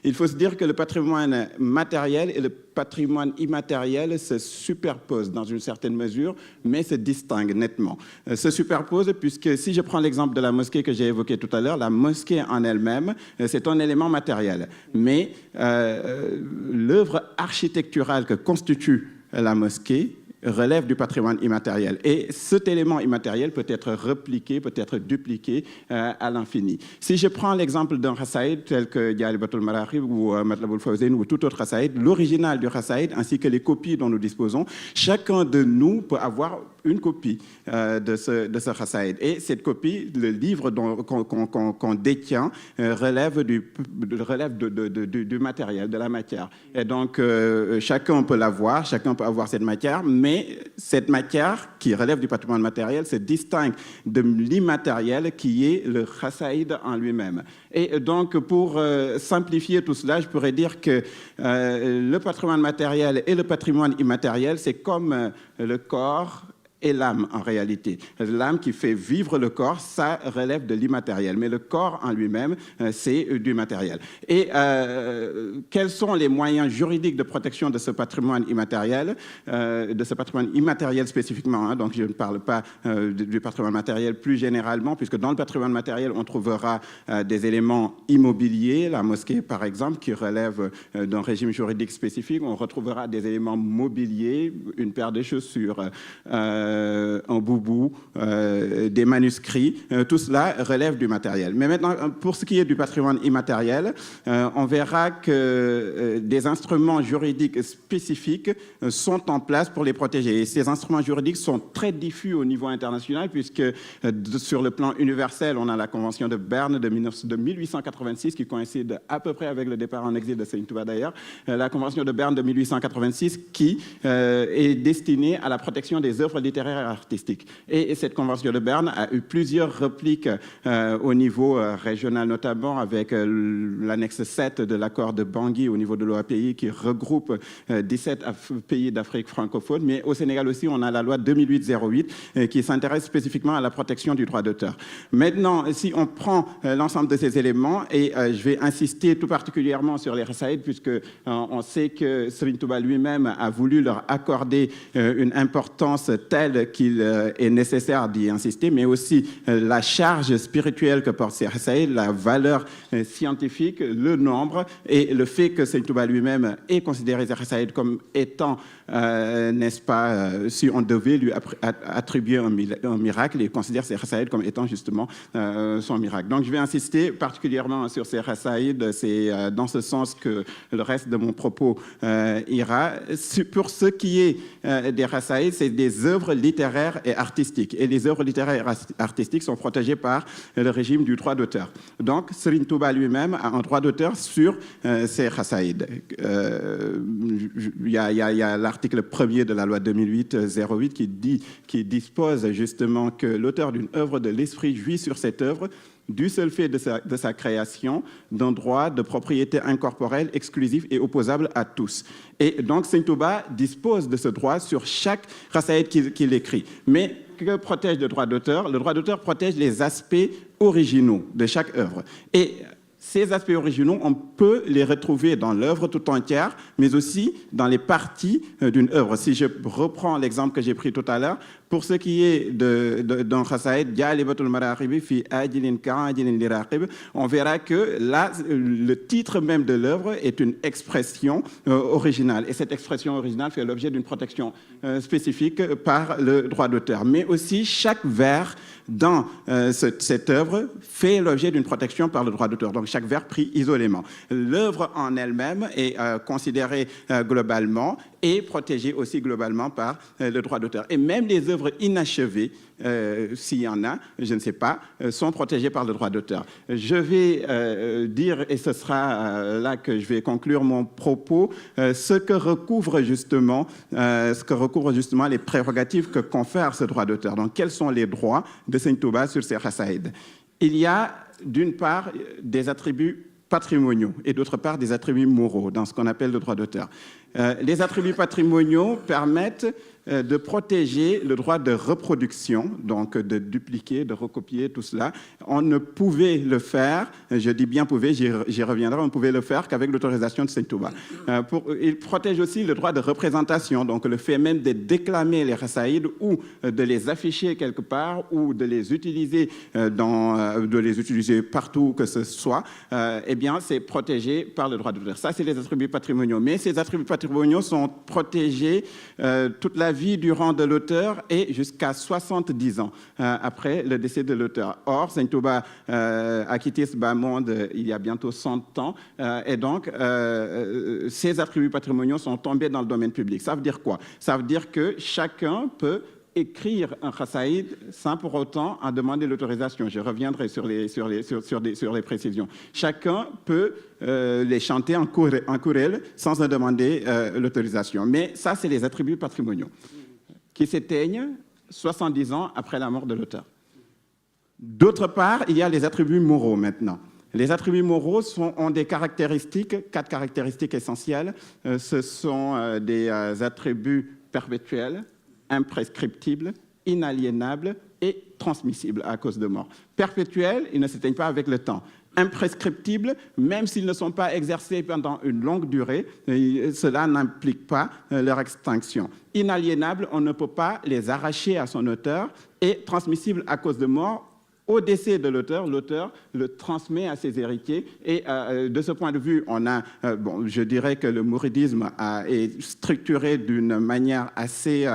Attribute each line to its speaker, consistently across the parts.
Speaker 1: Il faut se dire que le patrimoine matériel et le patrimoine immatériel se superposent dans une certaine mesure, mais se distinguent nettement. Se superposent puisque si je prends l'exemple de la mosquée que j'ai évoquée tout à l'heure, la mosquée en elle-même, c'est un élément matériel. Mais l'œuvre architecturale que constitue la mosquée relève du patrimoine immatériel. Et cet élément immatériel peut être repliqué, peut être dupliqué à l'infini. Si je prends l'exemple d'un Rasaïd tel que Dialibatul Marahib ou Matlaboul Fawzain ou tout autre Rasaïd, l'original du Rasaïd ainsi que les copies dont nous disposons, chacun de nous peut avoir une copie de ce Rasaïd. Et cette copie, le livre qu'on détient, relève du matériel, de la matière. Et donc, chacun peut l'avoir, chacun peut avoir cette matière, mais cette matière qui relève du patrimoine matériel se distingue de l'immatériel qui est le Rasaïd en lui-même. Et donc, pour simplifier tout cela, je pourrais dire que le patrimoine matériel et le patrimoine immatériel, c'est comme le corps et l'âme en réalité. L'âme qui fait vivre le corps, ça relève de l'immatériel, mais le corps en lui-même, c'est du matériel. Et quels sont les moyens juridiques de protection de ce patrimoine immatériel spécifiquement, hein, donc je ne parle pas du patrimoine matériel plus généralement, puisque dans le patrimoine matériel, on trouvera des éléments immobiliers, la mosquée par exemple, qui relève d'un régime juridique spécifique, on retrouvera des éléments mobiliers, une paire de chaussures, un boubou, des manuscrits, tout cela relève du matériel. Mais maintenant, pour ce qui est du patrimoine immatériel, on verra que des instruments juridiques spécifiques sont en place pour les protéger. Et ces instruments juridiques sont très diffus au niveau international, puisque sur le plan universel, on a la Convention de Berne de 1886, qui coïncide à peu près avec le départ en exil de Seigne Touba d'ailleurs, la Convention de Berne de 1886, qui est destinée à la protection des œuvres littéraires et artistiques. Et cette Convention de Berne a eu plusieurs répliques au niveau régional, notamment avec l'annexe 7 de l'accord de Bangui au niveau de l'OAPI, qui regroupe 17 pays d'Afrique francophone. Mais au Sénégal aussi, on a la loi 2008-08 qui s'intéresse spécifiquement à la protection du droit d'auteur. Maintenant, si on prend l'ensemble de ces éléments, et je vais insister tout particulièrement sur les Rasaïd, puisque on sait que Serigne Touba lui-même a voulu leur accorder une importance telle qu'il est nécessaire d'y insister, mais aussi la charge spirituelle que portent ces Rasaïd, la valeur scientifique, le nombre, et le fait que Serigne Touba lui-même ait considéré ces Rasaïd comme étant, n'est-ce pas, si on devait lui attribuer un miracle, il considère ces Rasaïd comme étant justement son miracle. Donc je vais insister particulièrement sur ces Rasaïd, c'est dans ce sens que le reste de mon propos ira. Pour ce qui est des Rasaïd, c'est des œuvres littéraires et artistiques. Et les œuvres littéraires et artistiques sont protégées par le régime du droit d'auteur. Donc, Serigne Touba lui-même a un droit d'auteur sur ces Rasaïd. Il y a l'article 1er de la loi 2008-08 qui dispose justement que l'auteur d'une œuvre de l'esprit jouit sur cette œuvre du seul fait de sa création, d'un droit de propriété incorporelle, exclusif et opposable à tous. Et donc, Serigne Touba dispose de ce droit sur chaque Rasaïd qu'il écrit. Mais que protège le droit d'auteur? Le droit d'auteur protège les aspects originaux de chaque œuvre. Et ces aspects originaux, on peut les retrouver dans l'œuvre tout entière, mais aussi dans les parties d'une œuvre. Si je reprends l'exemple que j'ai pris tout à l'heure, pour ce qui est d'un Rasaïd, Dialibatul Marahib fi ajilin ka'ajilin liraqib, on verra que là, le titre même de l'œuvre est une expression originale. Et cette expression originale fait l'objet d'une protection spécifique par le droit d'auteur. Mais aussi, chaque vers dans cette œuvre fait l'objet d'une protection par le droit d'auteur. Donc, chaque vers pris isolément. L'œuvre en elle-même est considérée globalement et protégée aussi globalement par le droit d'auteur. Et même les œuvres inachevées, s'il y en a, je ne sais pas, sont protégées par le droit d'auteur. Je vais dire, et ce sera là que je vais conclure mon propos, ce que recouvrent justement les prérogatives que confère ce droit d'auteur. Donc, quels sont les droits de Serigne Touba sur ces Rasaïd? Il y a, d'une part, des attributs patrimoniaux et d'autre part des attributs moraux dans ce qu'on appelle le droit d'auteur. Les attributs patrimoniaux permettent de protéger le droit de reproduction, donc de dupliquer, de recopier, tout cela. On ne pouvait le faire, je dis bien pouvait, j'y reviendrai, on ne pouvait le faire qu'avec l'autorisation de Seigne Touba. Il protège aussi le droit de représentation, donc le fait même de déclamer les rasaïd ou de les afficher quelque part ou de les utiliser, partout que ce soit, eh bien c'est protégé par le droit d'auteur. Ça, c'est les attributs patrimoniaux. Mais ces attributs patrimoniaux sont protégés toute la vie durant de l'auteur et jusqu'à 70 ans après le décès de l'auteur. Or, Seigne Touba a quitté ce bas monde il y a bientôt 100 ans et donc ces attributs patrimoniaux sont tombés dans le domaine public. Ça veut dire quoi? Ça veut dire que chacun peut écrire un khasaïd sans pour autant en demander l'autorisation. Je reviendrai sur les précisions. Chacun peut les chanter en chourel sans en demander l'autorisation. Mais ça, c'est les attributs patrimoniaux qui s'éteignent 70 ans après la mort de l'auteur. D'autre part, il y a les attributs moraux maintenant. Les attributs moraux ont des caractéristiques, 4 caractéristiques essentielles. Ce sont des attributs perpétuels, imprescriptibles, inaliénables et transmissibles à cause de mort. Perpétuels, ils ne s'éteignent pas avec le temps. Imprescriptibles, même s'ils ne sont pas exercés pendant une longue durée, cela n'implique pas leur extinction. Inaliénables, on ne peut pas les arracher à son auteur, et transmissibles à cause de mort. Au décès de l'auteur, l'auteur le transmet à ses héritiers. Et de ce point de vue, on a, je dirais que le mouridisme est structuré d'une manière assez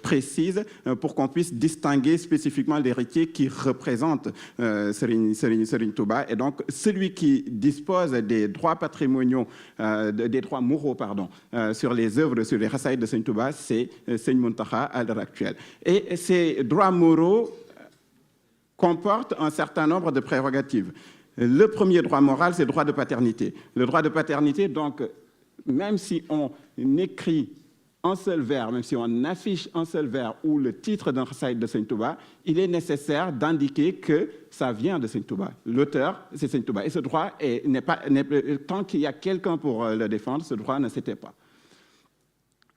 Speaker 1: précise pour qu'on puisse distinguer spécifiquement l'héritier qui représente Serigne Touba. Et donc, celui qui dispose des droits patrimoniaux, des droits moraux, sur les œuvres, sur les rasaïd de Serigne Touba, c'est Serigne Mountakha à l'heure actuelle. Et ces droits moraux comporte un certain nombre de prérogatives. Le premier droit moral, c'est le droit de paternité. Le droit de paternité, donc, même si on écrit un seul vers, même si on affiche un seul vers ou le titre d'un rasaïd de Serigne Touba, il est nécessaire d'indiquer que ça vient de Serigne Touba. L'auteur, c'est Serigne Touba. Et ce droit, tant qu'il y a quelqu'un pour le défendre, ce droit ne s'était pas.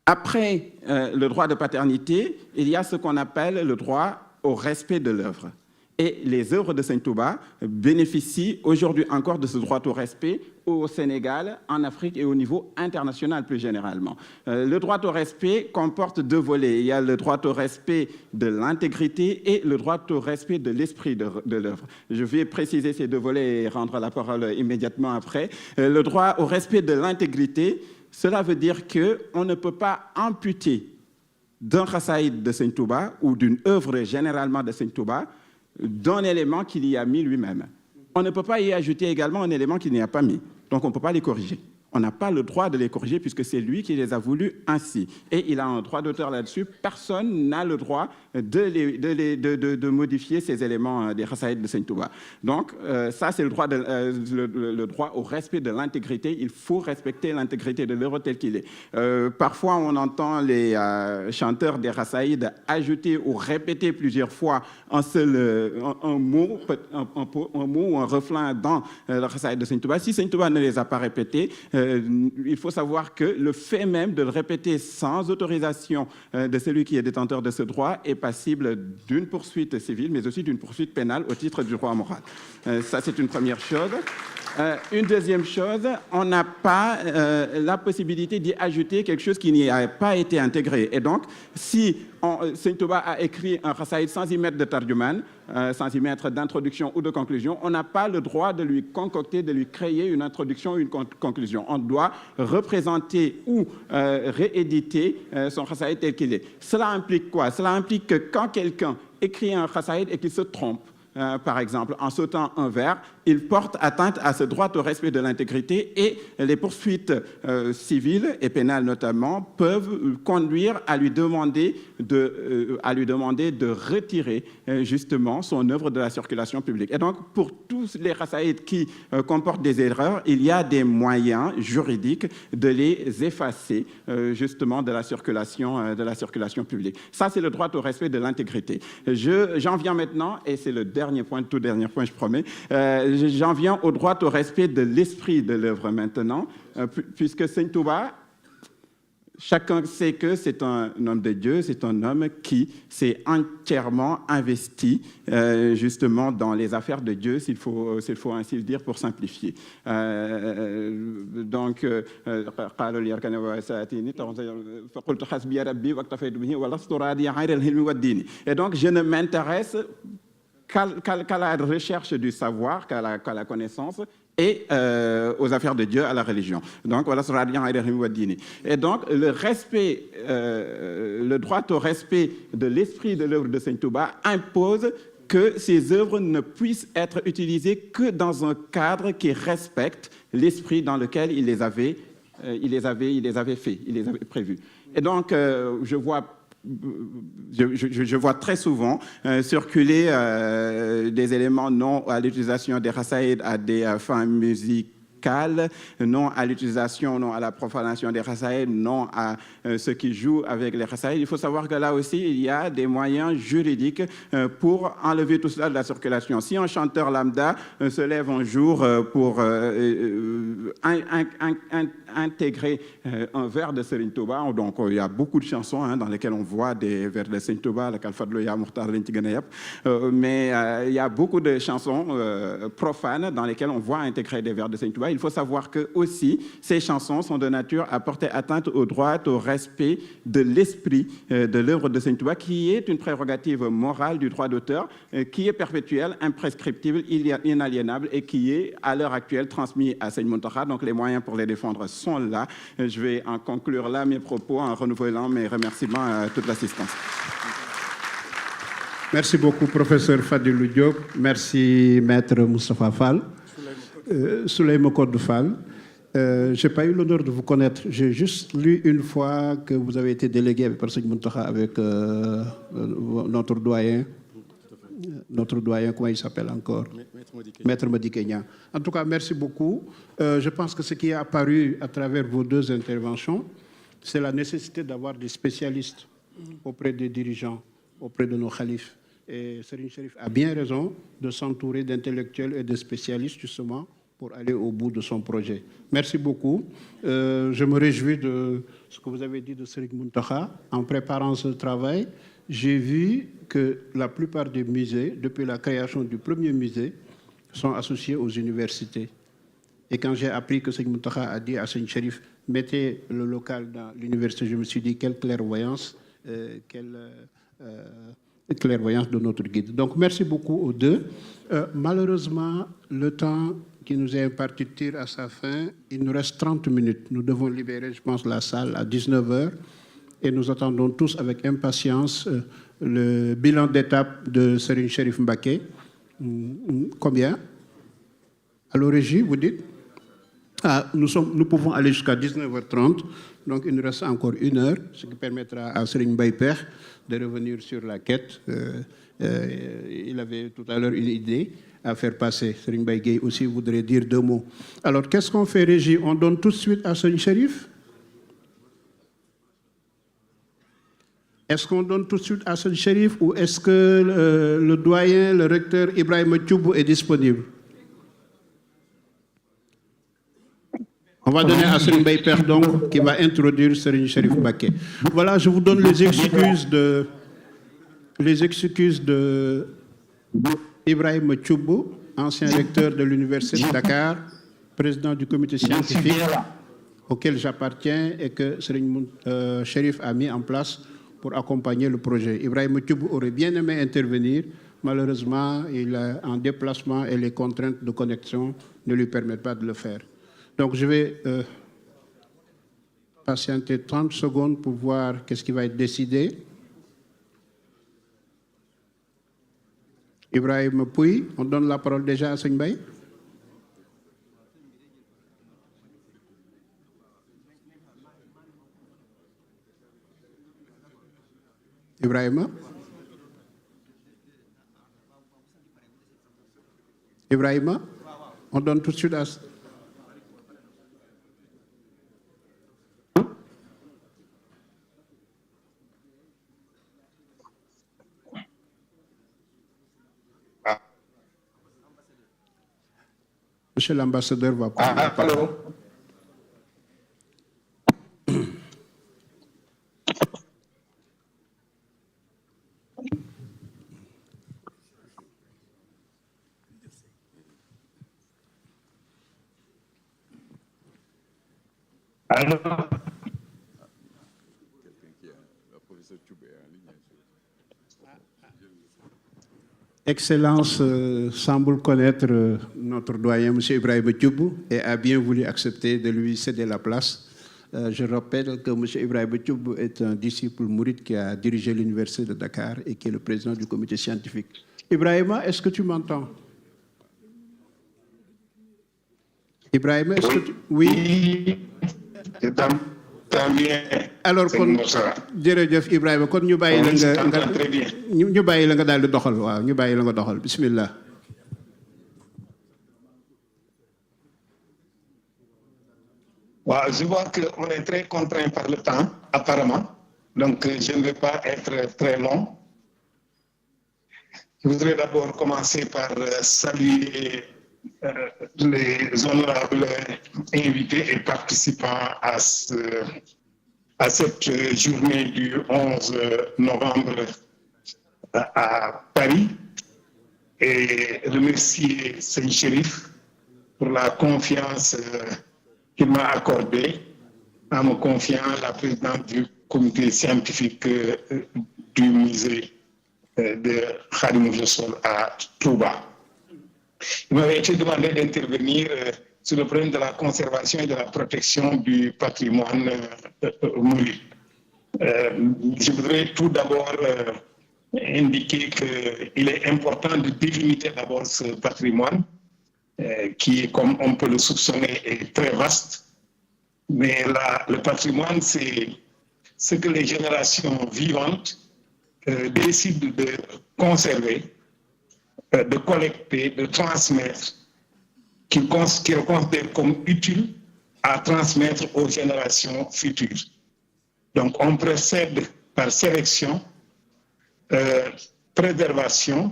Speaker 1: Après le droit de paternité, il y a ce qu'on appelle le droit au respect de l'œuvre. Et les œuvres de Serigne Touba bénéficient aujourd'hui encore de ce droit au respect au Sénégal, en Afrique et au niveau international plus généralement. Le droit au respect comporte 2 volets. Il y a le droit au respect de l'intégrité et le droit au respect de l'esprit de l'œuvre. Je vais préciser ces 2 volets et rendre la parole immédiatement après. Le droit au respect de l'intégrité, cela veut dire qu'on ne peut pas amputer d'un rasaïd de Serigne Touba ou d'une œuvre généralement de Serigne Touba d'un élément qu'il y a mis lui-même. On ne peut pas y ajouter également un élément qu'il n'y a pas mis. Donc on ne peut pas les corriger. On n'a pas le droit de les corriger puisque c'est lui qui les a voulu ainsi. Et il a un droit d'auteur là-dessus. Personne n'a le droit de modifier ces éléments des rasaïd de Serigne Touba. Donc ça, c'est le droit au respect de l'intégrité. Il faut respecter l'intégrité de l'œuvre telle qu'il est. Parfois, on entend les chanteurs des rasaïd ajouter ou répéter plusieurs fois un mot ou un refrain dans le rasaïd de Serigne Touba. Si Serigne Touba ne les a pas répétés, il faut savoir que le fait même de le répéter sans autorisation de celui qui est détenteur de ce droit est passible d'une poursuite civile, mais aussi d'une poursuite pénale au titre du droit moral. Ça, c'est une première chose. Une deuxième chose, on n'a pas la possibilité d'y ajouter quelque chose qui n'y a pas été intégré. Et donc, si Serigne Touba a écrit un rasaïd sans y mettre de tarjuman, sans y mettre d'introduction ou de conclusion, on n'a pas le droit de lui concocter, de lui créer une introduction ou une conclusion. On doit représenter ou rééditer son rasaïd tel qu'il est. Cela implique quoi? Cela implique que quand quelqu'un écrit un rasaïd et qu'il se trompe, par exemple, en sautant un vers, il porte atteinte à ce droit au respect de l'intégrité et les poursuites civiles et pénales notamment peuvent conduire à lui demander de retirer justement son œuvre de la circulation publique. Et donc, pour tous les rasaïd qui comportent des erreurs, il y a des moyens juridiques de les effacer justement de la circulation publique. Ça, c'est le droit au respect de l'intégrité. J'en viens maintenant, et c'est le tout dernier point, je promets. J'en viens au droit au respect de l'esprit de l'œuvre maintenant, puisque Serigne Touba, chacun sait que c'est un homme de Dieu, c'est un homme qui s'est entièrement investi justement dans les affaires de Dieu, s'il faut ainsi le dire, pour simplifier. Donc, et donc, je ne m'intéresse qu'à la recherche du savoir, qu'à la connaissance, et aux affaires de Dieu, à la religion. Donc, voilà. Et donc, le respect, le droit au respect de l'esprit de l'œuvre de Seigneur Touba impose que ces œuvres ne puissent être utilisées que dans un cadre qui respecte l'esprit dans lequel il les avait prévus. Et donc, je vois très souvent circuler des éléments non à l'utilisation des rasaïd à des fins musicales, non à l'utilisation, non à la profanation des rasaïd, non à ceux qui jouent avec les rasaïd. Il faut savoir que là aussi, il y a des moyens juridiques pour enlever tout cela de la circulation. Si un chanteur lambda se lève un jour pour intégrer un vers de Serigne Touba, donc il y a beaucoup de chansons dans lesquelles on voit des vers de Serigne Touba, mais il y a beaucoup de chansons profanes dans lesquelles on voit intégrer des vers de Serigne Touba. Il faut savoir que aussi ces chansons sont de nature à porter atteinte au droit, au respect de l'esprit de l'œuvre de Serigne Touba, qui est une prérogative morale du droit d'auteur, qui est perpétuelle, imprescriptible, inaliénable et qui est à l'heure actuelle transmis à Serigne Mountakha. Donc les moyens pour les défendre sont là. Je vais en conclure là mes propos en renouvelant mes remerciements à toute l'assistance.
Speaker 2: Merci beaucoup, professeur Fadilou Diop. Merci, maître Moustapha Fall. Souleymane Codou Fall. Je n'ai pas eu l'honneur de vous connaître. J'ai juste lu une fois que vous avez été délégué avec Seigneur Mountakha avec notre doyen, comment il s'appelle encore? Maître Madické Niang. En tout cas, merci beaucoup. Je pense que ce qui est apparu à travers vos deux interventions, c'est la nécessité d'avoir des spécialistes auprès des dirigeants, auprès de nos khalifes. Et Serigne Chérif a bien raison de s'entourer d'intellectuels et de spécialistes, justement, pour aller au bout de son projet. Merci beaucoup. Je me réjouis de ce que vous avez dit de Serigne Mountakha. En préparant ce travail, j'ai vu que la plupart des musées, depuis la création du premier musée, sont associés aux universités. Et quand j'ai appris que Serigne Mountakha a dit à Serigne Chérif, mettez le local dans l'université, je me suis dit, quelle clairvoyance, clairvoyance de notre guide. Donc, merci beaucoup aux deux. Malheureusement, le temps qui nous est imparti tire à sa fin. Il nous reste 30 minutes. Nous devons libérer, je pense, la salle à 19h. Et nous attendons tous avec impatience le bilan d'étape de Serigne Chérif Mbacké. Combien? À l'origine, vous dites? Nous pouvons aller jusqu'à 19h30. Donc, il nous reste encore 1 heure, ce qui permettra à Serigne Mbaye Pekh de revenir sur la quête. Il avait tout à l'heure une idée à faire passer. Serigne Mbaye Gueye aussi voudrait dire 2 mots. Alors, qu'est-ce qu'on fait, Régie? On donne tout de suite à Serigne Chérif? Est-ce qu'on donne tout de suite à Serigne Chérif ou est-ce que le doyen, le recteur Ibrahima Thioub est disponible? On va donner à Serigne Mbaye Pekh, donc, qui va introduire Serigne Chérif Mbacké. Voilà, je vous donne les excuses de Ibrahima Thioub, ancien recteur de l'Université de Dakar, président du comité scientifique auquel j'appartiens et que Serigne Chérif a mis en place pour accompagner le projet. Ibrahima Thioub aurait bien aimé intervenir. Malheureusement, il est en déplacement et les contraintes de connexion ne lui permettent pas de le faire. Donc, je vais patienter 30 secondes pour voir qu'est-ce qui va être décidé. Ibrahima Pouy, on donne la parole déjà à Serigne Mbaye. Ibrahima. Ibrahima, on donne tout de suite à... Monsieur l'ambassadeur va prendre la parole.
Speaker 3: Alors,
Speaker 2: Excellence semble connaître notre doyen, M. Ibrahim Thioub, et a bien voulu accepter de lui céder la place. Je rappelle que M. Ibrahim Thioub est un disciple mouride qui a dirigé l'Université de Dakar et qui est le président du comité scientifique. Ibrahima, est-ce que tu m'entends? Ibrahima, est-ce que tu... Oui. Alors kon jërëjëf Ibrahima kon ñu bàyyi la nga ñu bàyyi la nga daal di doxal waaw ñu bàyyi la nga doxal bismillah.
Speaker 3: Waaw, je vois qu'on est très contraint par le temps apparemment, donc je ne vais pas être très long. Je voudrais d'abord commencer par saluer les honorables invités et participants à cette journée du 11 novembre à Paris et remercier Seigne Chérif pour la confiance qu'il m'a accordée en me confiant la présidente du comité scientifique du musée de Khadimou Rassoul à Touba. Il m'avait été demandé d'intervenir sur le problème de la conservation et de la protection du patrimoine mouride. Je voudrais tout d'abord indiquer qu'il est important de délimiter d'abord ce patrimoine qui, comme on peut le soupçonner, est très vaste. Mais le patrimoine, c'est ce que les générations vivantes décident de conserver, de collecter, de transmettre, qu'ils considèrent comme utile à transmettre aux générations futures. Donc on procède par sélection, préservation,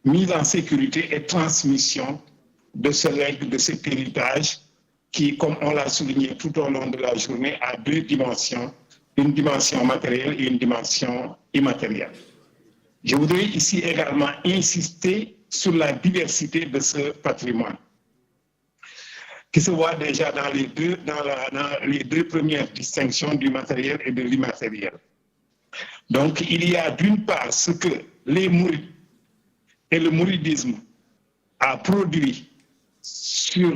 Speaker 3: mise en sécurité et transmission de ce legs, de cet héritage qui, comme on l'a souligné tout au long de la journée, a deux dimensions, une dimension matérielle et une dimension immatérielle. Je voudrais ici également insister sur la diversité de ce patrimoine, qui se voit déjà dans les deux premières distinctions du matériel et de l'immatériel. Donc, il y a d'une part ce que les mourides et le mouridisme a produit sur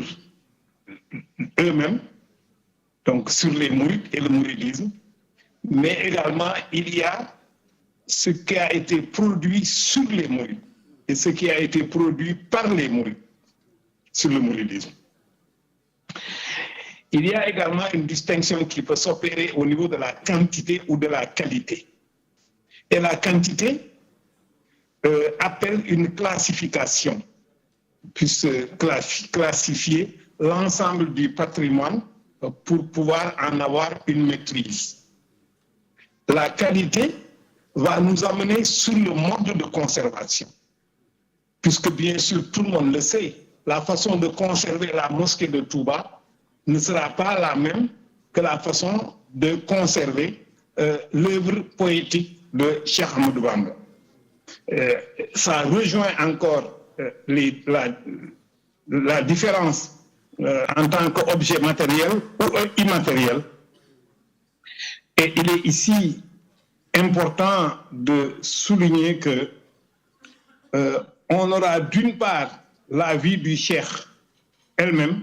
Speaker 3: eux-mêmes, donc sur les mourides et le mouridisme, mais également il y a ce qui a été produit sur les mourides et ce qui a été produit par les mourides sur le mouridisme. Il y a également une distinction qui peut s'opérer au niveau de la quantité ou de la qualité. Et la quantité appelle une classification, puisse classifier l'ensemble du patrimoine pour pouvoir en avoir une maîtrise. La qualité va nous amener sur le mode de conservation, puisque bien sûr tout le monde le sait, la façon de conserver la mosquée de Touba ne sera pas la même que la façon de conserver l'œuvre poétique de Cheikh Ahmadou Bamba. Ça rejoint encore la différence en tant qu'objet matériel ou immatériel. Et il est ici important de souligner que on aura d'une part la vie du cheikh elle-même,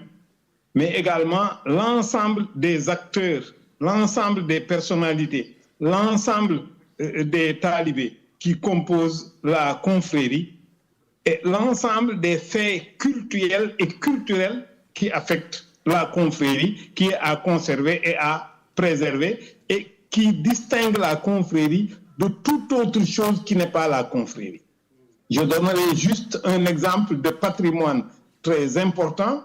Speaker 3: mais également l'ensemble des acteurs, l'ensemble des personnalités, l'ensemble des talibés qui composent la confrérie et l'ensemble des faits culturels et culturels qui affectent la confrérie, qui est à conserver et à préserver et qui distingue la confrérie de toute autre chose qui n'est pas la confrérie. Je donnerai juste un exemple de patrimoine très important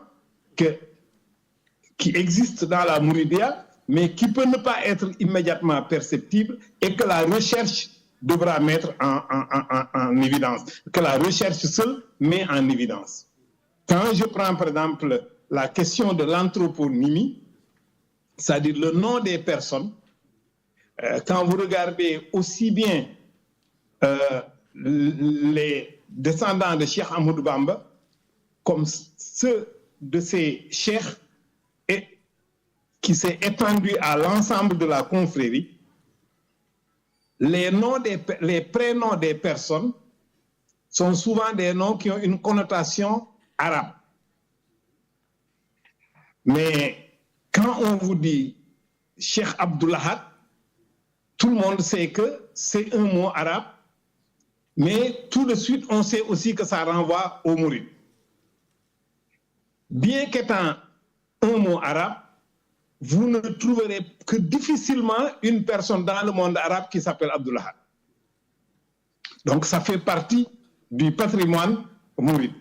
Speaker 3: qui existe dans la Mouridia, mais qui peut ne pas être immédiatement perceptible et que la recherche devra mettre en évidence, que la recherche seule met en évidence. Quand je prends par exemple la question de l'anthroponymie, c'est-à-dire le nom des personnes, quand vous regardez aussi bien les descendants de Cheikh Ahmadou Bamba comme ceux de ces cheikhs et qui s'est étendue à l'ensemble de la confrérie, les prénoms des personnes sont souvent des noms qui ont une connotation arabe. Mais quand on vous dit Cheikh Abdoulahat, tout le monde sait que c'est un mot arabe, mais tout de suite, on sait aussi que ça renvoie au mouride. Bien qu'étant un mot arabe, vous ne trouverez que difficilement une personne dans le monde arabe qui s'appelle Abdoulahat. Donc, ça fait partie du patrimoine mouride.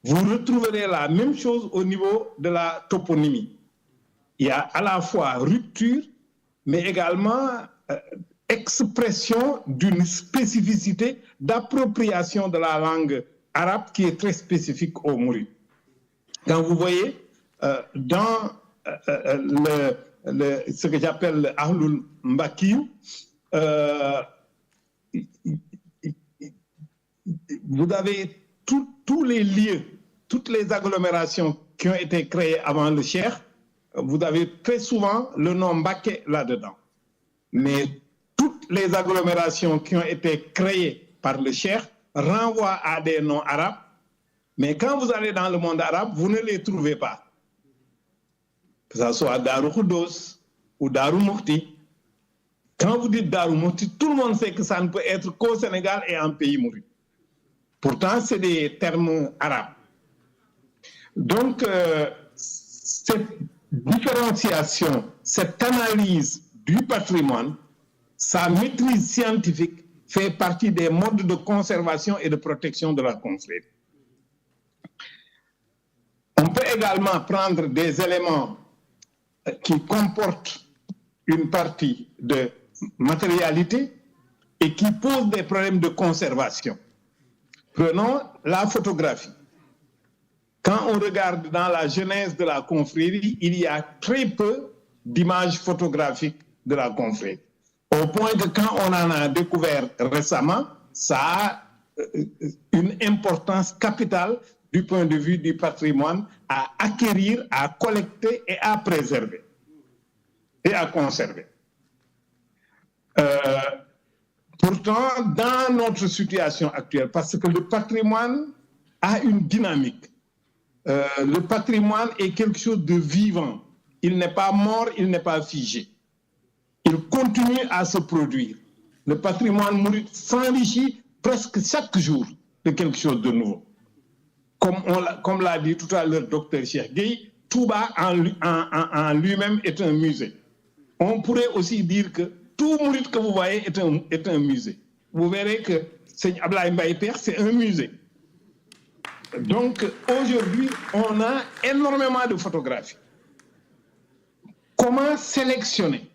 Speaker 3: Vous retrouverez la même chose au niveau de la toponymie. Il y a à la fois rupture, mais également expression d'une spécificité d'appropriation de la langue arabe qui est très spécifique au mouride. Quand vous voyez dans ce que j'appelle le Ahlul Mbaki, vous avez tous les lieux, toutes les agglomérations qui ont été créées avant le Cheikh, vous avez très souvent le nom Mbaké là-dedans. Mais toutes les agglomérations qui ont été créées par le Cheikh renvoient à des noms arabes, mais quand vous allez dans le monde arabe, vous ne les trouvez pas. Que ce soit Darou Khoudos ou Darou Moukti. Quand vous dites Darou Moukti, tout le monde sait que ça ne peut être qu'au Sénégal et en pays mouride. Pourtant, c'est des termes arabes. Donc, cette différenciation, cette analyse du patrimoine, sa maîtrise scientifique fait partie des modes de conservation et de protection de la confrérie. On peut également prendre des éléments qui comportent une partie de matérialité et qui posent des problèmes de conservation. Prenons la photographie. Quand on regarde dans la genèse de la confrérie, il y a très peu d'images photographiques de la confrérie. Au point que quand on en a découvert récemment, ça a une importance capitale du point de vue du patrimoine à acquérir, à collecter et à préserver et à conserver. Pourtant, dans notre situation actuelle, parce que le patrimoine a une dynamique, le patrimoine est quelque chose de vivant. Il n'est pas mort, il n'est pas figé. Il continue à se produire. Le patrimoine mouride s'enrichit presque chaque jour de quelque chose de nouveau. Comme l'a dit tout à l'heure Dr Cheikh Gueye, Touba en lui-même est un musée. On pourrait aussi dire que tout mouride que vous voyez est un musée. Vous verrez que Seigneur Ablaye Mbaye Père, c'est un musée. Donc aujourd'hui, on a énormément de photographies. Comment sélectionner,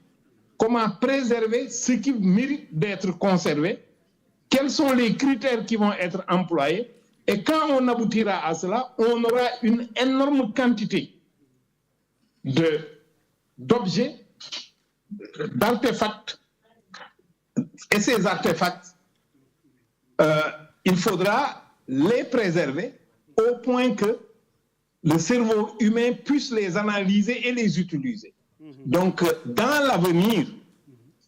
Speaker 3: comment préserver ce qui mérite d'être conservé, quels sont les critères qui vont être employés, et quand on aboutira à cela, on aura une énorme quantité d'objets, d'artefacts, et ces artefacts, il faudra les préserver au point que le cerveau humain puisse les analyser et les utiliser. Donc, dans l'avenir,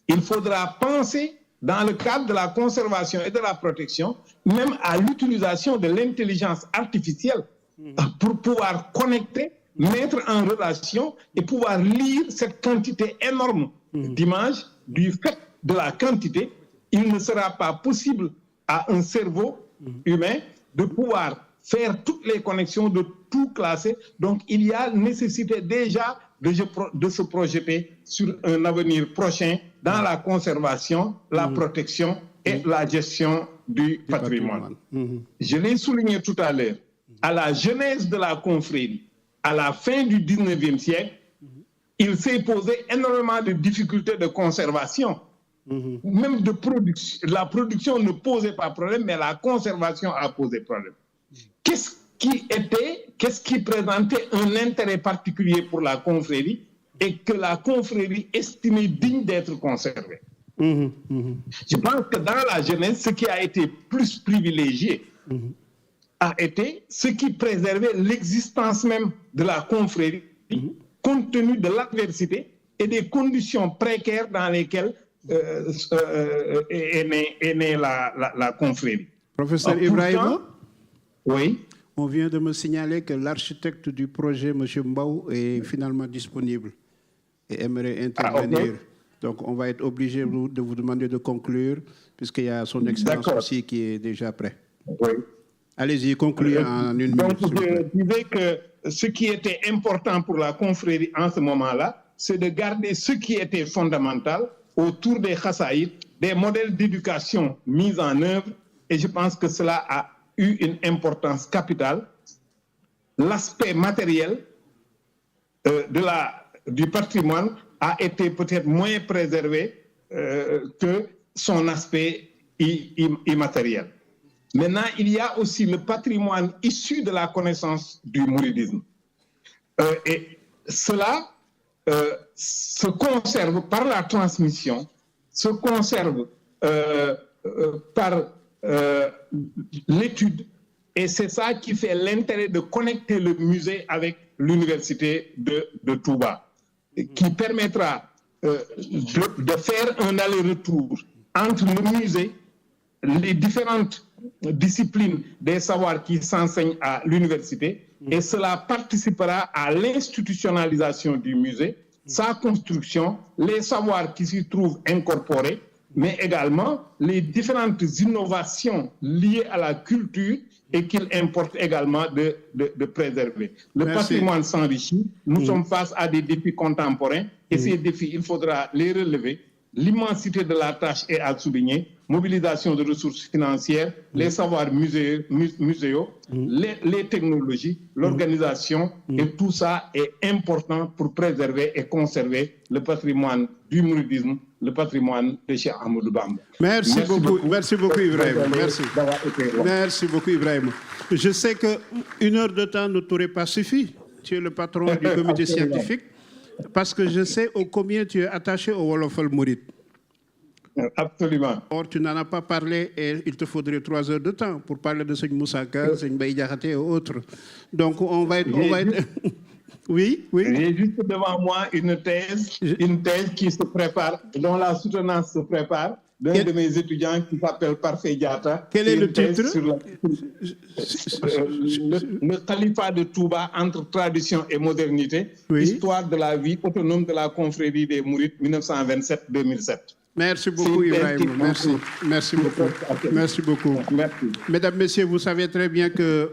Speaker 3: il faudra penser, dans le cadre de la conservation et de la protection, même à l'utilisation de l'intelligence artificielle pour pouvoir connecter, mettre en relation et pouvoir lire cette quantité énorme d'images. Du fait de la quantité, il ne sera pas possible à un cerveau humain de pouvoir faire toutes les connexions, de tout classer. Donc, il y a nécessité déjà de se projeter sur un avenir prochain dans la conservation, la protection et la gestion du patrimoine. Je l'ai souligné tout à l'heure, à la genèse de la confrérie, à la fin du 19e siècle, il s'est posé énormément de difficultés de conservation. Même de production. La production ne posait pas problème, mais la conservation a posé problème. Qu'est-ce qui présentait un intérêt particulier pour la confrérie et que la confrérie estimait digne d'être conservée? Je pense que dans la jeunesse, ce qui a été plus privilégié a été ce qui préservait l'existence même de la confrérie compte tenu de l'adversité et des conditions précaires dans lesquelles est née la confrérie.
Speaker 2: Professeur Ibrahima,
Speaker 3: oui.
Speaker 2: On vient de me signaler que l'architecte du projet, M. Mbaou, est finalement disponible et aimerait intervenir.
Speaker 3: Okay.
Speaker 2: Donc, on va être obligé de vous demander de conclure, puisqu'il y a son excellence aussi qui est déjà prêt.
Speaker 3: Oui.
Speaker 2: Allez-y, concluez en une minute.
Speaker 3: Donc, je disais que ce qui était important pour la confrérie en ce moment-là, c'est de garder ce qui était fondamental autour des khassaïd, des modèles d'éducation mis en œuvre, et je pense que cela a eu une importance capitale. L'aspect matériel du patrimoine a été peut-être moins préservé que son aspect immatériel. Maintenant, il y a aussi le patrimoine issu de la connaissance du mouridisme. Et cela se conserve par la transmission, se conserve par l'étude, et c'est ça qui fait l'intérêt de connecter le musée avec l'université de Touba, qui permettra de faire un aller-retour entre le musée, les différentes disciplines des savoirs qui s'enseignent à l'université, et cela participera à l'institutionnalisation du musée, sa construction, les savoirs qui s'y trouvent incorporés, mais également les différentes innovations liées à la culture et qu'il importe également de préserver. Le patrimoine s'enrichit, nous sommes face à des défis contemporains, et ces défis, il faudra les relever. L'immensité de la tâche est à souligner, mobilisation de ressources financières, les savoirs muséaux, les technologies, l'organisation, et tout ça est important pour préserver et conserver le patrimoine du mouridisme, le patrimoine de Cheikh Ahmadou Bamba.
Speaker 2: Merci beaucoup Ibrahim. Merci beaucoup Ibrahim. Je sais qu'une heure de temps ne t'aurait pas suffi. Tu es le patron du comité scientifique. Parce que je sais combien tu es attaché au Wolofal Mouride.
Speaker 3: Absolument.
Speaker 2: Or, tu n'en as pas parlé et il te faudrait 3 heures de temps pour parler de Seigne Moussaka, Seigne Baye Diakhaté et autres. Donc, on va être... Oui.
Speaker 3: J'ai juste devant moi une thèse qui se prépare, dont la soutenance se prépare, d'un de mes étudiants qui s'appelle Parfait Diatta.
Speaker 2: Quel est le titre?
Speaker 3: Le califat de Touba entre tradition et modernité, histoire de la vie autonome de la confrérie des Mourides 1927-2007.
Speaker 2: Merci beaucoup Ibrahim. Merci beaucoup. Merci beaucoup.
Speaker 3: Merci.
Speaker 2: Mesdames, Messieurs, vous savez très bien que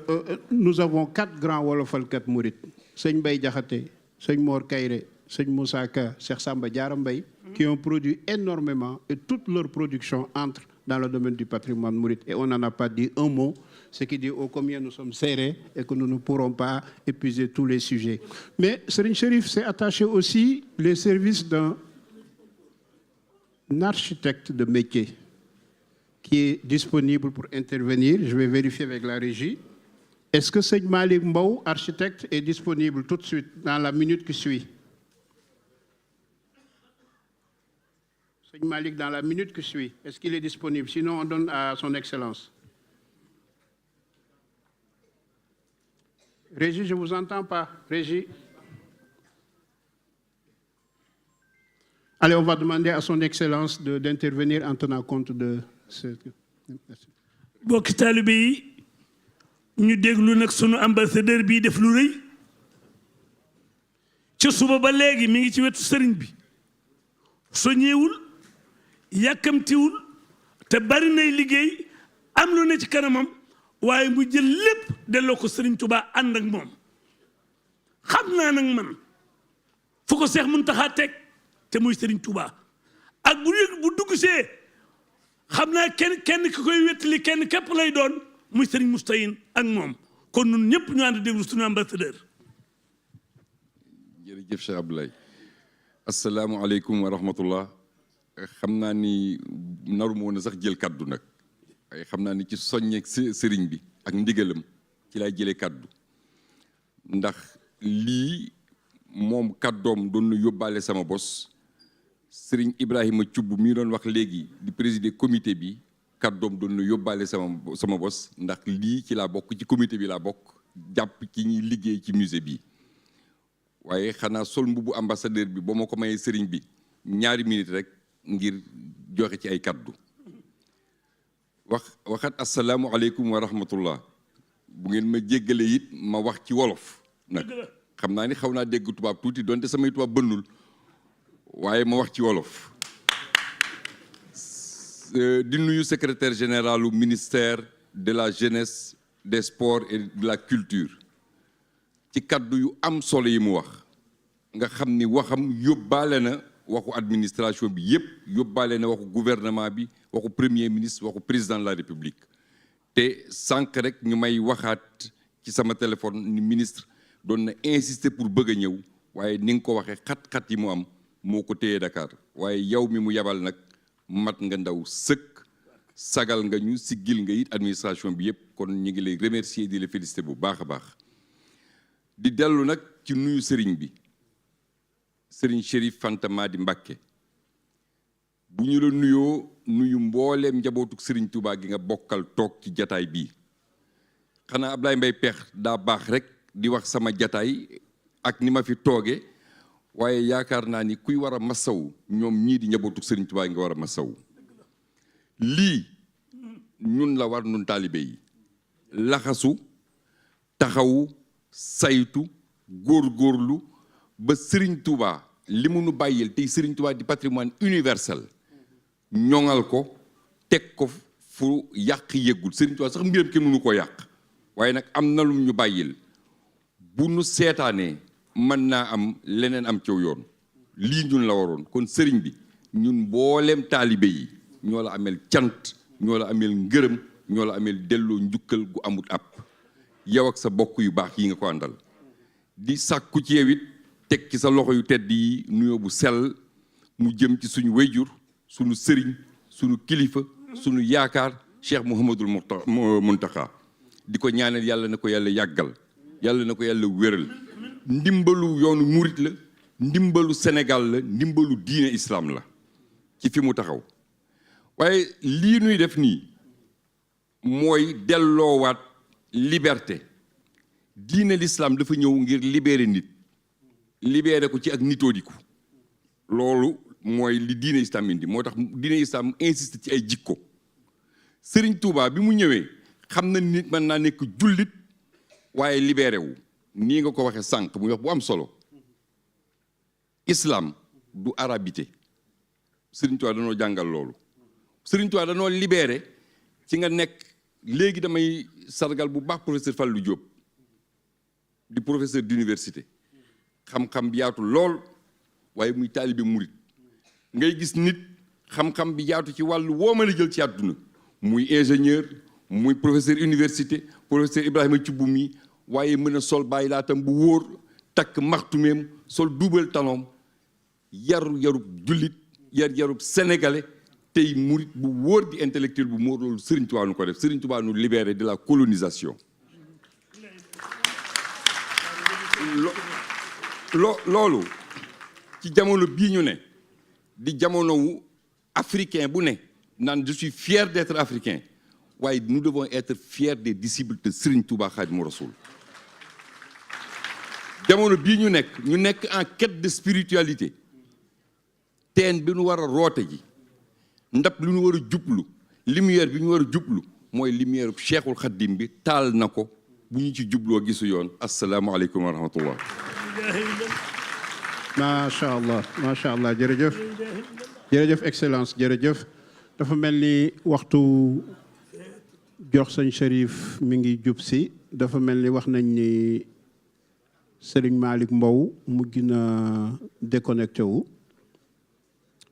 Speaker 2: nous avons 4 grands Wolofal 4 Mourides. Seigne Baye Diakhaté, Seigne Mor Kairé, Seigne Moussaka, Cheikh Samba Diarra Mbaye, qui ont produit énormément et toute leur production entre dans le domaine du patrimoine mouride. Et on n'en a pas dit un mot, ce qui dit combien nous sommes serrés et que nous ne pourrons pas épuiser tous les sujets. Mais Serigne Chérif s'est attaché aussi les services d'un architecte de métier qui est disponible pour intervenir. Je vais vérifier avec la régie. Est-ce que Seigne Malik Mbaou, architecte, est disponible tout de suite dans la minute qui suit? Seigne Malik, dans la minute qui suit, est-ce qu'il est disponible? Sinon, on donne à son Excellence. Régie, je ne vous entends pas. Régie. Allez, on va demander à son Excellence d'intervenir en tenant compte de ce... Merci.
Speaker 4: Bokk taalibe yi ñu déglu nag sunu ambassadeur bii def lu rëy ca suba ba léegi mi ngi ci wetu sëriñ bi soññeewul yàkkamtiwul te bari nay liggéey am lu ne ci kanamam waaye mu jël lépp delloo ko sëriñ Tuubaa ànd ak moom xam naa nag man fu ko Seex Muntaxa teg te muy sëriñ Tuubaa ak bu dugg see xam naa kenn ki koy wettali kenn képp lay doon muy sëriñ Moustahine ak moom kon ñun ñëpp ñu ànd déglu suñu ambassadeur.
Speaker 5: jërëjëf Cheikh Abdoulaye asalaamualeykum wa rahmatullah. xam naa ni naru moo na sax jël kaddu nag waaye xam naa ni ci soññeeg sëriñ bi ak ndigalam ci lay jëlee kaddu ndax lii moom kaddoom doon na yóbbaale sama bos sëriñ Ibrahima Thioub mi doon wax léegi di présider comité bi kaddoom doon na yóbbaale sama bos ndax lii ci laa bokk ci comité bi laa bokk jàpp ci ñuy liggéey ci musée bi waaye xanaa sol mbubu ambassadeur bi ba ma ko mayee sëriñ bi ñaari minute rek ngir joxe ci ay kaddu waxat asalaamualeykum wa rahmatullah bu ngeen ma jéggale it ma wax ci wolof nag xam naa ni xaw naa dégg tubaab tuuti donte samay tubaab bënnul waaye ma wax ci wolof di nuyu secrétaire général du ministère de la jeunesse des sports et de la culture ci kaddu yu am solo yi mu wax nga xam ni waxam yóbbaale na waxu administration bi yépp yóbbaale na waxu gouvernement bi waxu premier ministre waxu président de la république te sànq rek ñu may waxaat ci sama téléphone ni ministre doon na insister pour bëgg a ñëw waaye ni nga ko waxee xat-xat yi mu am moo ko téye Dakar waaye yow mi mu yabal nag mat nga ndaw sëkk sagal nga ñu siggil nga it administration bi yépp kon ñu ngi lay remercier di la féliciter bu baax a baax di dellu nag ci nuyu sëriñ bi sëriñ Chérif Fanta Madi Mbacké bu ñu la nuyoo nuyu mbooleem njabootuk sëriñ Touba gi nga bokkal toog ci jataay bii xanaa Ablaye Mbaye Peex daa baax rek di wax sama jataay ak ni ma fi tooge waaye yaakaar naa ni kuy war a masaw ñoom ñii di njabootuk sëriñ Touba nga war a masaw lii ñun la war nun taalibe yi laxasu taxawu saytu góorgóorlu ba Serigne Touba li mu nu bàyyil tey Serigne Touba di patrimoine universel ñoŋal ko teg ko fu yàq yëggul Serigne Touba sax mbiram kenn mënu ko yàq waaye nag am na lu ñu bàyyil bu nu seetaanee mën naa am leneen am ciw yoon lii ñun la waroon kon Serigne bi ñun mbooleem taalibe yi ñoo la ameel cant ñoo la ameel ngërëm ñoo la ameel delloo njukkal gu amut àpp yow ak sa bokk yu baax yi nga ko àndal di sàkku ci yow it teg ci sa loxo yu tedd yi nuyoo bu sell mu jëm ci suñu wayjur suñu sëriñ suñu kilifa suñu yaakaar Cheikh Mouhamadul Mountakha di ko ñaanal yàlla na ko yàlla yàggal yàlla na ko yàlla wéral ndimbalu yoonu murit la ndimbalu Sénégal la ndimbalu diine islam la ci fi mu taxaw waaye lii nuy def nii mooy delloowaat liberté diine l'islam dafa ñëw ngir libérer nit libérer ko ci ak nitoodiku loolu mooy li diine islam indi moo tax diine islam insiste ci ay jikko Serigne Touba bi mu ñëwee xam na nit mën naa nekk jullit waaye libéré wu nii nga ko waxee sànq muy wax bu am solo islam du arabité Serigne Touba danoo jàngal loolu Serigne Touba danoo libéré ci nga nekk léegi damay sargal bu baax professeur Fallou Diop di professeur d'université xam-xam bi yaatu lool waaye muy taalibe murit ngay gis nit xam-xam bi yaatu ci wàllu woo mën a jël ci àdduna muy ingénieur muy professeur université professeur Ibrahima Thioub mi waaye mën a sol bàyyi laatam bu wóor takk maxtumeem sol duubal taloom yarub jullit yarub sénégalais tey murit bu wóor di intellectuel bu moo loolu Serigne Touba nu ko def Serigne Touba nu libéré de la colonisation loolu ci jamono bii ñu ne di jamono wu africain bu ne naan je suis fier d'être africain waaye nous devons être fiers des disciples de Serigne Touba Khadimou Rassoul jamono bii ñu nekk en quête de spiritualité teen bi nu war a roote ji ndab li ñu war a jublu lumière bi ñu war a jublu mooy lumière Cheikhul Khadim bi taal na ko bu ñu ci jubloo gisu yoon asalaamaaleykum wa rahmatullah
Speaker 2: macha allah jërëjëf excellence jërëjëf dafa mel ni waxtu jox sëñ Chérif mi ngi jub si dafa mel ni wax nañ ni Serigne Malick Mbow mu gën a déconnecté wu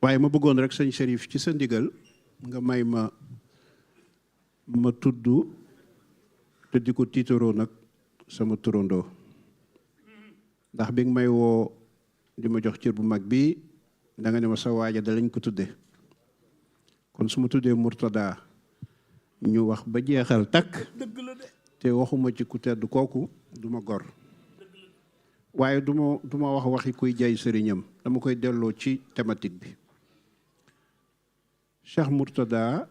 Speaker 2: waaye ma bëggoon rek sëñ Chérif ci sa ndigal nga may ma tudd te di ko tiitaroo nag sama turandoo ndax bi nga may woo di ma jox cër bu mag bi da nga ne ma sa waaja da lañ ko tudde kon su ma tuddee Mourtada ñu wax ba jeexal takk te waxuma ci ku tedd kooku du ma gor waaye du ma wax waxi kuy jay sëriñam dama koy delloo ci thématique bi Cheikh Mourtada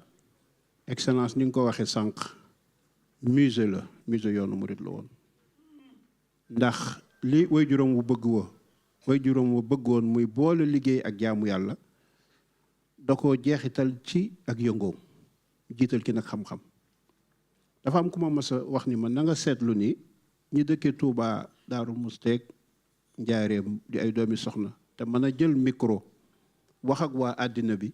Speaker 2: excellence ni nga ko waxee sànq musée yoonu murit la woon ndax li way juróom wu bëgg woo way juróom wu bëggoon muy boole liggéey ak jaamu yàlla da koo jeexital ci ak yëngoom jiital ki nag xam-xam. dafa am ku ma mas a wax ni ma na nga seetlu ni ñi dëkkee Touba Daaru Musteek Njaareem di ay doomi soxna te mën a jël micro wax ak waa àddina bi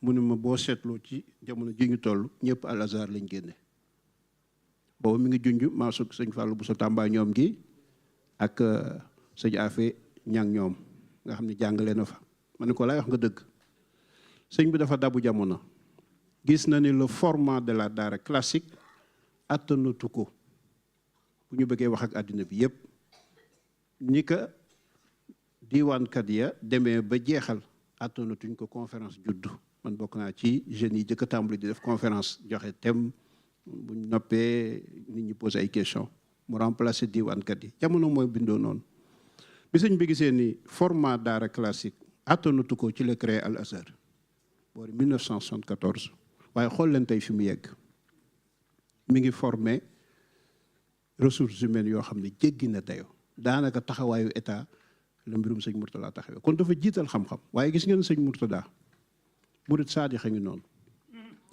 Speaker 2: mu ne ma boo seetloo ci jamono ji ñu toll ñëpp Al Azhar lañ génne. boobu mi ngi junj maa su sëñ Fallou bu sa Tamba ñoom gi ak sëñ Afe ñang ñoom nga xam ne jàngale na fa ma ne ko lay wax nga dëgg. sëñ bi dafa dabu jamono gis na ni le format de la daara classique attanatu ko bu ñu bëggee wax ak àddina bi yépp ni ka diiwaankat ya demee ba jeexal attanatuñ ko conférence juddu man bokk naa ci jeunes yi jëkk a tàmbali di def conférence joxe thème bu ñu noppee nit ñi posé ay questions mu remplacer diiwaankat yi jamono mooy bindoo noonu bi sëñ bi gisee ni format daara classique attanatu ko ci la créé Al Azhar boori 1974 waaye xool leen tey fi mu yegg mi ngi formé ressources humaines yoo xam ne jéggi na dayoo daanaka taxawaayu état la mbirum sëñ Mourtada taxawee kon dafa jiital xam-xam waaye gis ngeen sëñ Mourtada murit saadix a ngi noonu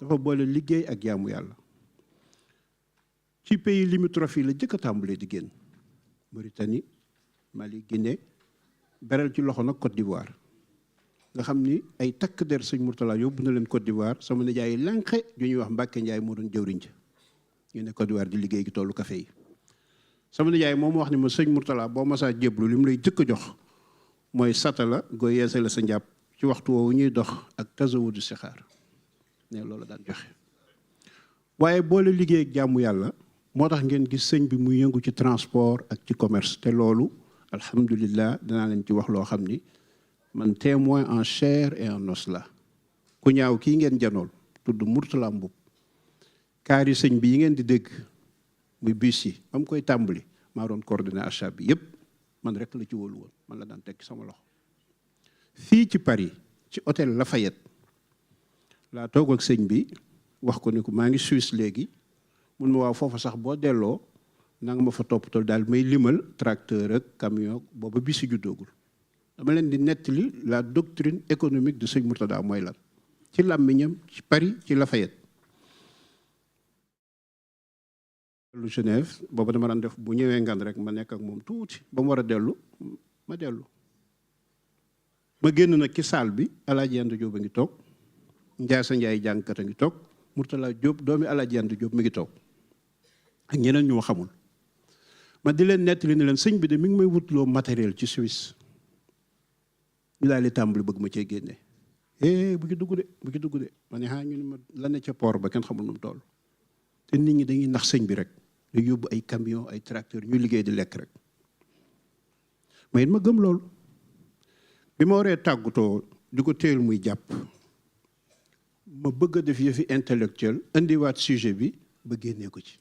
Speaker 2: dafa boole liggéey ak jaamu yàlla ci pays limitrophes yi la jëkk a tàmbalee di génn Mauritanie Mali Guinée beral ci loxo nag Côte d'Ivoire nga xam ni ay takk der sëñ Mourtada yóbbu na leen Côte d'Ivoire sama nijaay lànqe ju ñuy wax Mbàkke Njaay moo doon jëwriñ ca ñu ne Côte d'Ivoire di liggéey gi tollu café yi sama nijaay moom wax ni ma sëñ Mourtada boo masaa jéblu li mu lay jëkk a jox mooy satala gooy yeesal la sa njàpp ci waxtu woowu ñuy dox ak tasawudu sixaar ne loolu daan joxe waaye boole liggéey ak jaamu yàlla moo tax ngeen gis sëñ bi muy yëngu ci transport ak ci commerce te loolu alhamdulillah dinaa leen ci wax loo xam ni man témoin en chair et en os la ku ñaaw kii ngeen janool tudd Mourtala Mbub kaari sëñ bi yi ngeen di dégg muy bus yi ba mu koy tàmbali maa doon coordonné achat bi yépp man rek la ci wóolu woon man la daan tekki sama loxo fii ci Paris ci hôtel Lafayette laa toog ak sëñ bi wax ko ni ko maa ngi Suisse léegi mun ma waaw foofa sax boo delloo na nga ma fa toppatoo daal may limal tracteur ak camion booba bisi juddoogul dama leen di nettali la doctrine économique de sëñ Mourtada mooy lan ci làmmiñam ci Paris ci Lafayette lu Genève booba dama daan def bu ñëwee ngan rek ma nekk ak moom tuuti ba mu war a dellu ma dellu ma génn nag ci salle bi Alaaji Yand Jóob a ngi toog Njaasa Njaay jàngkat a ngi toog Mourtala Jóob doomi Alaaji Yand Jóob mi ngi toog ak ñeneen ñu ma xamul ma di leen nettali ne leen sëñ bi de mi ngi may wutloo matériel ci Suisse ñu daal di tàmbali bëgg ma cee génne bu ci dugg de bu ci dugg de ma ne ñu ne ma la ne ca port ba kenn xamul nu mu toll te nit ñi dañuy nax sëñ bi rek di yóbbu ay camion ay tracteur ñu liggéey di lekk rek mais it ma gëm loolu bi ma waree tàggutoo di ko téel muy jàpp ma bëgg a def yëfi intellectuel indiwaat sujet bi ba génnee ko ci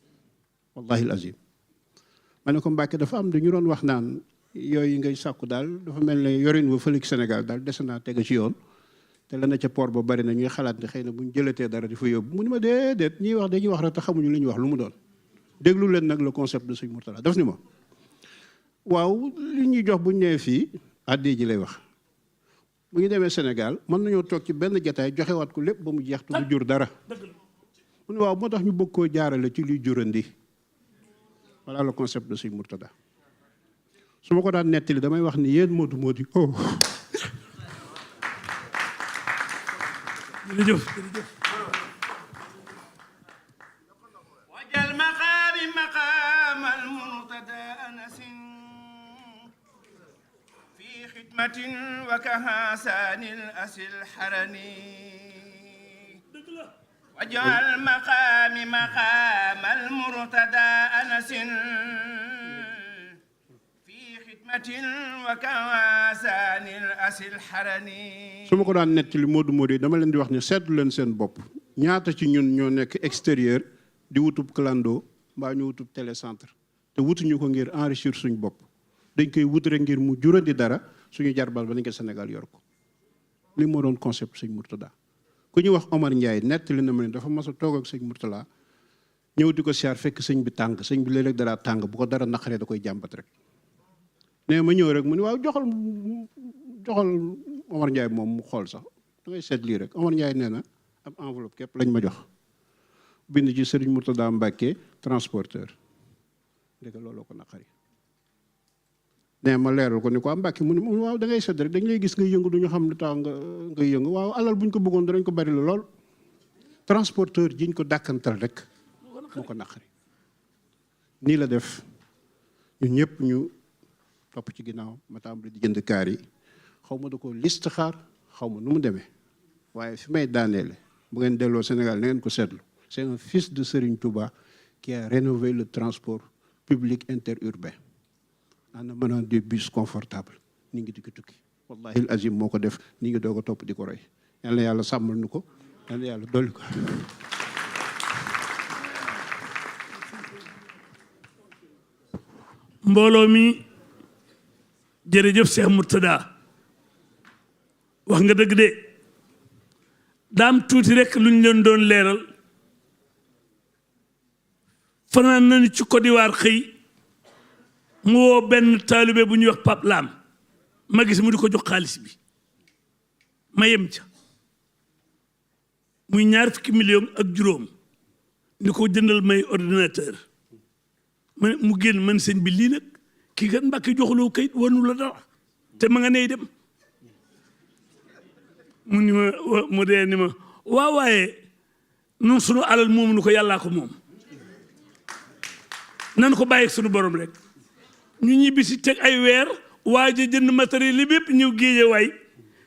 Speaker 2: wallahi alazim ma ne ko Mbàkke dafa am dañu doon wax naan yooyu ngay sàkku daal dafa mel ne yorin wa fële ci Sénégal daal des naa tege ci yoon te la na ca port ba bari na ñuy xalaat ne xëy na bu ñu jëlatee dara di fa yóbbu mu ni ma déedéet ñuy wax dañuy wax rek te xamuñu li ñuy wax lu mu doon déglu leen nag le concept de sëñ Mourtada daf ni ma waaw li ñuy jox bu ñu nee fii àddee ji lay wax bu ñu demee Sénégal mën nañoo toog ci benn jataay joxewaat ko lépp ba mu jeex te du jur dara mu ne waaw moo tax ñu bëgg koo jaarale ci luy jurandi voilà le concept de sëñ Mourtada su ma ko daan nettali damay wax ni yéen moodu moodi oh
Speaker 4: jërëjëf
Speaker 6: wajal maqaami maqaamal Mourtada anasin fi xidmatin wa kahasaanil asil xarani wajal maqaami maqaamal Mourtada anasin
Speaker 2: su ma ko daan nettali Modou Modou dama leen di wax ne seetlu leen seen bopp ñaata ci ñun ñoo nekk extérieur di wutub clando mbaa ñu wutub télécentre te wutuñu ko ngir enrichir suñ bopp dañ koy wut rek ngir mu jurandi dara suñu jarbal ba nañ ko Sénégal yor ko li moo doon concept sëñ Mourtada ku ñuy wax Omar Ndiaye nettali na ma ne dafa mas a toog ak sëñ Mourtada ñëw di ko siyaar fekk sëñ bi tàng sëñ bi léeg-léeg dara tàng bu ko dara naqaree da koy jàmbat rek nee ma ñëw rek mu ne waaw joxal Omar Ndiaye moom mu xool sax da ngay seet lii rek Omar Ndiaye nee na ab enveloppe képp lañ ma jox bind ci Serigne Mourtada Mbacké transporteur dégg looloo ko naqari nee ma leeral ko ni ko Mbacké mu ne waaw da ngay seet rek dañ lay gis nga yëngu duñu xam lu tax ngay yëngu waaw alal buñ ko bëggoon danañ ko bari la lool transporteur jiñ ko dàkkantal rek moo ko naqari nii la def ñun ñëpp ñu topp ci ginnaaw ma tàmbali di jënd kaar yi xaw ma da ko liste xaar xaw ma nu mu demee waaye fi may daaneele bu ngeen delloo Sénégal na ngeen ko seetlu c'est un fils de Serigne Touba qui a rénové le transport public interurbain en amenant des bus confortables ni ngi di ko tukki wallahi al azim moo ko def ni ngi doo ko topp di ko roy yal na yàlla sàmmal nu ko yal na yàlla dolli ko
Speaker 4: mbooloo mi jërëjëf Cheikh Mourtada wax nga dëgg de daam tuuti rek lu ñu leen doon leeral fanaan nañu ci Côte d'Ivoire xëy mu woo benn taalibe bu ñuy wax Pape Lam ma gis mu di ko jox xaalis bi ma yem ca muy 20 millions ak juróom ni ko jëndal may ordinateur mu génn man sëñ bi lii nag kii kat Mbàkke joxuloo kayit wanu la dara te ma nga ney dem mu ni ma mu dee ni ma waaw waaye nun sunu alal moomu nu ko yàllaa ko moom nan ko bàyyi sunu borom rek ñu ñibbi si teg ay weer waaja jënd matériel li bépp ñëw géeje waay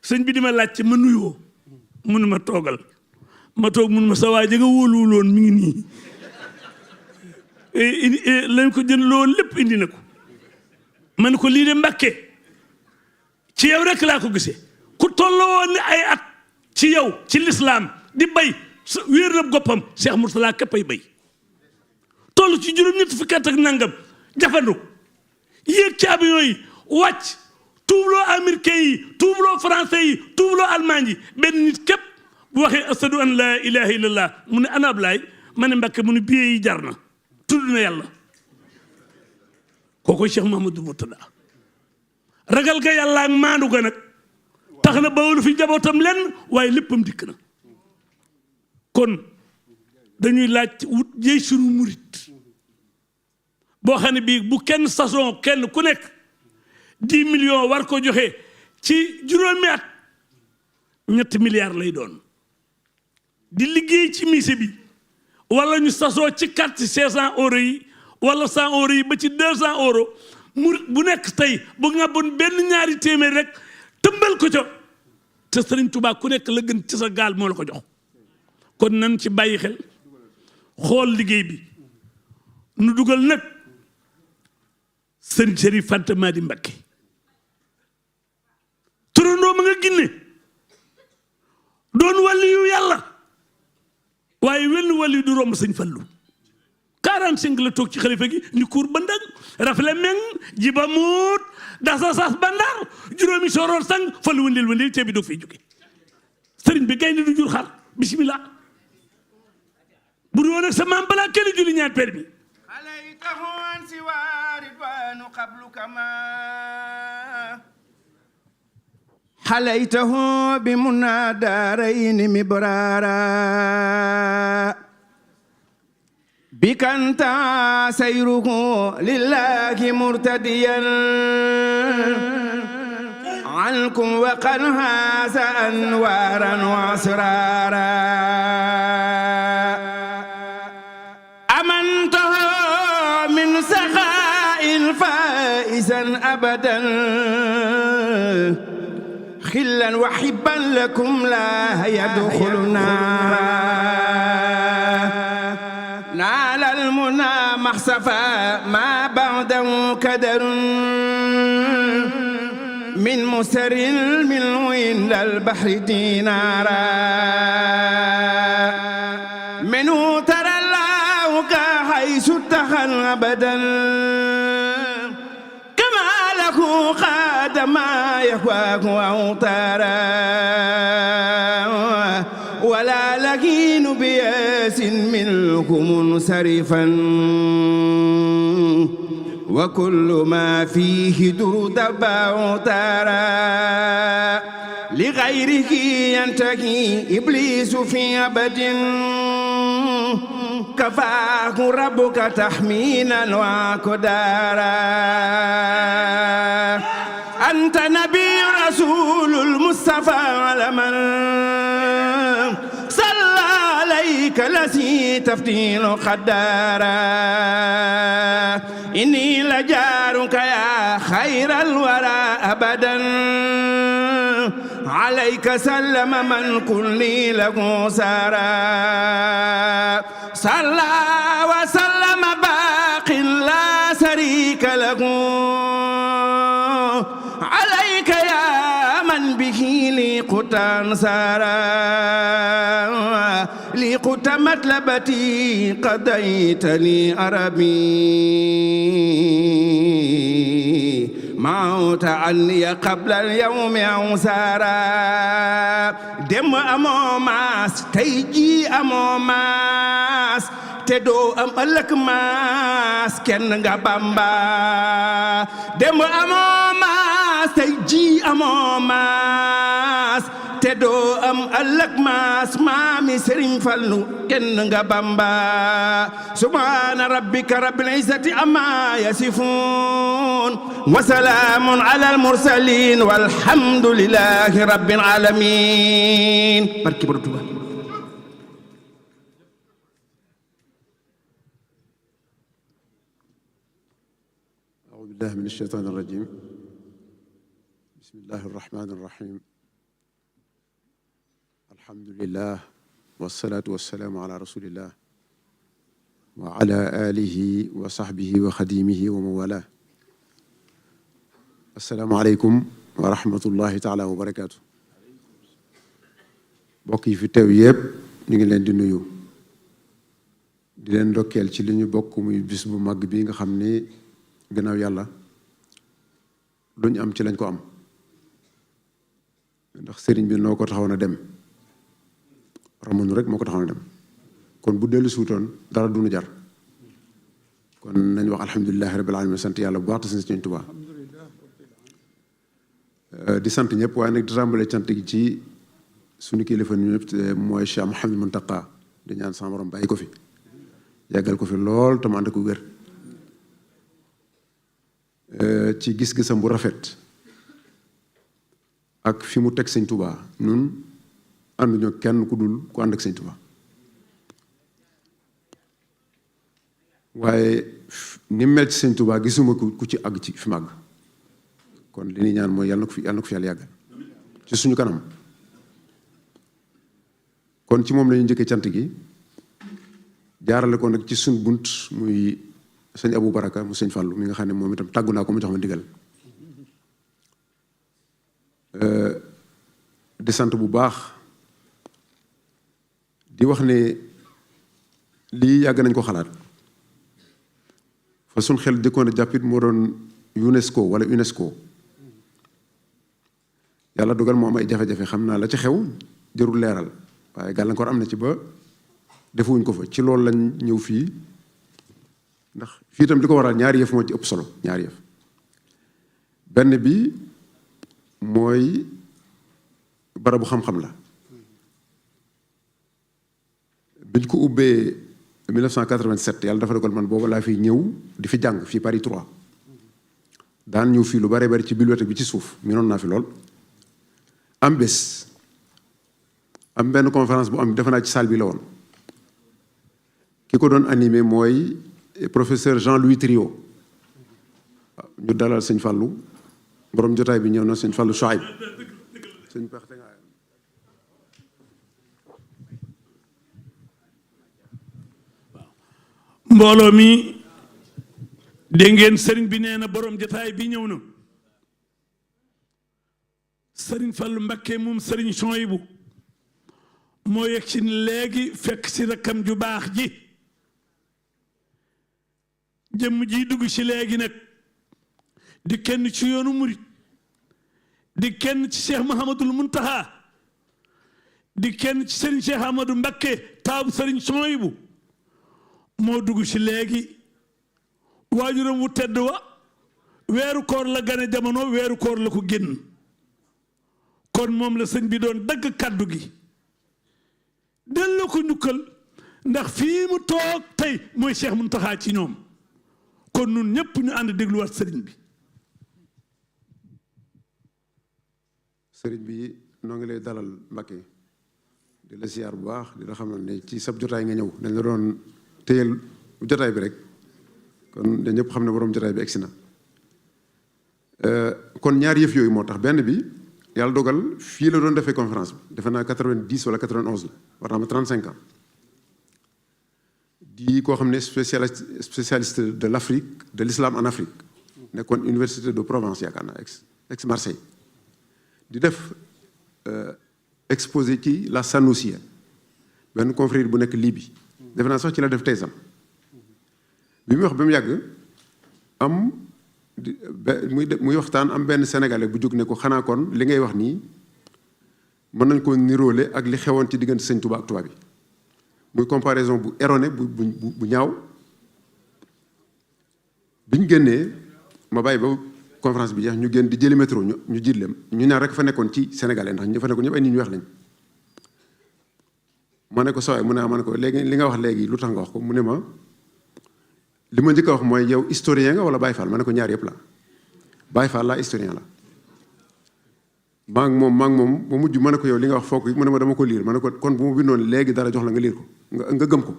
Speaker 4: sëñ bi di ma laajte ma nuyoo mun ma toogal ma toog mun ma sa waaja nga wóoluwuloon mi ngi nii lañ ko jënd loolu lépp indi na ko man ko lii de Mbàkke ci yow rek laa ko gisee ku tolloo woon ne ay at ci yow ci lislaam di bay wéer na goppam Cheikh Mourtada képp ay bay toll ci juróom-ñetti fukki at ak nangam jafandu yéeg ci avion yi wàcc tuubloo américain yi tuubloo français yi tuubloo allemand yi benn nit képp bu waxee ashadu an laa ilaha illallah mu ne ana Ablaay ma ne Mbàkke mu ne billet yi jar na tudd na yàlla kookoy Cheikh Mouhamadou Mourtada ragal ga yàlla ak maandu ga nag tax na bawolu fi njabootam lenn waaye léppam dikk na kon dañuy laaj wut jëy sunu murit boo xam ne bii bu kenn sason kenn ku nekk 10 millions war ko joxe ci juróomi at 3 milliards lay doon di liggéey ci musée bi wala ñu sasoo ci carte 500 euros yi wala 100 euros yi ba ci 200 euros murit bu nekk tey bu nga bon benn ñaari téeméer rek tëmbal ko ca te Sëriñ Tuubaa ku nekk la gën ci sa gaal moo la ko jox kon nan ci bàyyi xel xool liggéey bi nu dugal nag Sëriñ Chérif Fanta Madi Mbacké turandoo ma nga ginne doon wàlli yu yàlla waaye wenn wàlli du romb Sëñ Fallu 45 la toog ci xalifa gi ni kuur bandang rafle meng jiba muut dasa sas bandar juróomi soroor sang Fallu wëndeel ceeb bi doog fiy jóge sëriñ bi gaynde du jur xar bismillah bu du woon ak sa maam balaa kenn julli ñaar per bi
Speaker 6: عليته عن سوى رضوان قبل كما حليته بمنى دارين مبرارا بك انت سيره لله مرتديا عنكم وقد هاز انوارا واسرارا امنته من سخاء فائزا ابدا خلا وحبا لكم لا يدخل نارا نال المنى محصفا ما بعده كدر من مسر منه إلى البحر دينارا منه ترى الله كحيث اتخذ أبدا كما له خاد ما يهواه أوطارا ولا لكين بياس منكم منصرفا وكل ما فيه درود باوتارا لغيره ينتهي إبليس في أبد كفاه ربك تحمينا وقدارا أنت نبي رسول المصطفى على من صلى عليك الذي تفتيل قدارا إني لجارك يا خير الورى أبدا عليك سلم من كل له سارا صلى وسلم باق لا شريك له عليك يا من به لي قت أنصارا لي قت مطلبتي قضيت لي أربي موت عني قبل اليوم أوسارا دم أمو ماس تيجي أمو ماس تدو أم ألك ماس كن غبامبا دم أمو ماس تيجي أمو ماس تدو أم ألك ماس مامي سرين فلو كن غبامبا سبحان ربك رب العزة أما يصفون وسلام على المرسلين والحمد لله رب العالمين barki borom Tuuba
Speaker 7: أعوذ بالله من الشيطان الرجيم بسم الله الرحمن الرحيم الحمد لله والصلاة والسلام على رسول الله وعلى آله وصحبه وخديمه ومن والاه asalaamaaleykum wa rahmatullahi taala wa barakaatu mbokk yi fi teew yëpp ñu ngi leen di nuyu di leen ndokkeel ci li ñu bokk muy bis bu mag bi nga xam ni gannaaw yàlla luñ am ci lañ ko am ndax sëriñ bi noo ko taxawoon a dem ramonu rek moo ko taxawoon a dem kon bu dellu suutoon dara du nu jar kon nañ wax alhamdulilahi rabbil alamin sant yàlla bu baax te sant Sëriñ Tuubaa di sant ñëpp waaye nag di tàmbale cant gi ci suñu kilifa ñu ñëpp mooy Cheikh Mouhamadou Mountakha di ñaan sama borom bàyyi ko fi yàggal ko fi lool te mu ànd ko wér ci gis-gisam bu rafet ak fi mu teg Sëñ Tuubaa nun ànduñoo kenn ku dul ku ànd ak Sëñ Tuubaa waaye ni mel ci Sëñ Tuubaa gisuma ku ci àgg ci fi mu àgg kon li ñuy ñaan mooy yàlla na ko fi yàlla yàggal ci suñu kanam kon ci moom la ñu njëkkee cant gi jaarale ko nag ci suñ bunt muy sëñ Abou Baraka mu sëñ Fallou mi nga xam ne moom itam tàggu naa ko mu jox ma ndigal di sant bu baax di wax ne lii yàgg nañ ko xalaat fa suñ xel jëkkoon a jàppit moo doon UNESCO wala UNESCO yàlla dogal moo am ay jafe-jafe xam naa la ci xew jërul leeral waaye gàllankoor am na ci ba defuwuñ ko fa ci loolu lañ ñëw fii ndax fii itam li ko waral ñaari yëf moo ci ëpp solo ñaari yëf benn bi mooy barabu xam-xam la biñ ko ubbee 1987 yàlla dafa dogal man booba laa fi ñëw di fi jàng fii Paris 3 daan ñëw fii lu bare bari ci bibliothèque bi ci suuf miinoon naa fi lool am bés am benn conférence bu am defe naa ci salle bi la woon ki ko doon animé mooy professeur Jean-Louis Trio ñu dalal sëñ Fallou borom jotaay bi ñëw na sëñ Fallou Chouaib sëñ perte nga
Speaker 4: mbooloo mi dégg ngeen sëriñ bi nee na borom jotaay bi ñëw na sëriñ Fallou Mbacké moom sëriñ Souhaïbou moo yegg si léegi fekk si rakkam ju baax ji jëmm ji dugg si léegi nag di kenn ci yoonu murit di kenn ci Cheikh Mouhamadoul Mountakha di kenn ci sëriñ Cheikh Amadou Mbacké taabu sëriñ Souhaïbou moo dugg si léegi waajuram wu tedd wa weeru koor la gane jamono weeru koor la ko génn kon moom la sëñ bi doon dagg kàddu gi delloo ko njukkal ndax fii mu toog tey mooy Cheikh Mountakha ci ñoom kon nun ñëpp ñu ànd dégluwaat sëriñ bi.
Speaker 7: sëriñ bi noo ngi lay dalal Mbacké di la ziar bu baax di la xamal ne ci sab jotaay nga ñëw dañ la doon téyel jotaay bi rek kon dañ ñëpp xam ne borom jotaay bi egsi na kon ñaari yëf yooyu moo tax benn bi yàlla dogal fii la doon defee conférence bi defe naa 90 wala 91 la war naa ma 35 ans di koo xam ne spécialiste de l'Afrique de l'islam en Afrique nekkoon université de Provence yaakaar naa ex Marseille di def exposé ci la Sanoussia benn confrère bu nekk Libye defe naa sax ci la def teesam bi muy wax ba mu yàgg am muy waxtaan am benn sénégalais bu jóg ne ko xanaa kon li ngay wax nii mën nañ ko niroole ak li xewoon ci diggante sëñ Touba ak tubaab bi muy comparaison bu erroné bu ñaaw biñ génnee ma bàyyi ba conférence bi jeex ñu génn di jëli métro ñu jiit leen ñu ñaar rek fa nekkoon ci sénégalais ndax ñu fa nekkoon ñëpp ay nit ñu weex lañ ma ne ko sooy mu ne ma ne ko léegi li nga wax léegi lu tax nga wax ko mu ne ma li ma njëkk a wax mooy yow historien nga wala Baye Fall ma ne ko ñaar yëpp la Baye Fall la historien la maa ngi moom ba mujj ma ne ko yow li nga wax foog mu ne ma dama ko liir ma ne ko kon bu ma bindoon léegi dara jox la nga liir ko nga gëm ko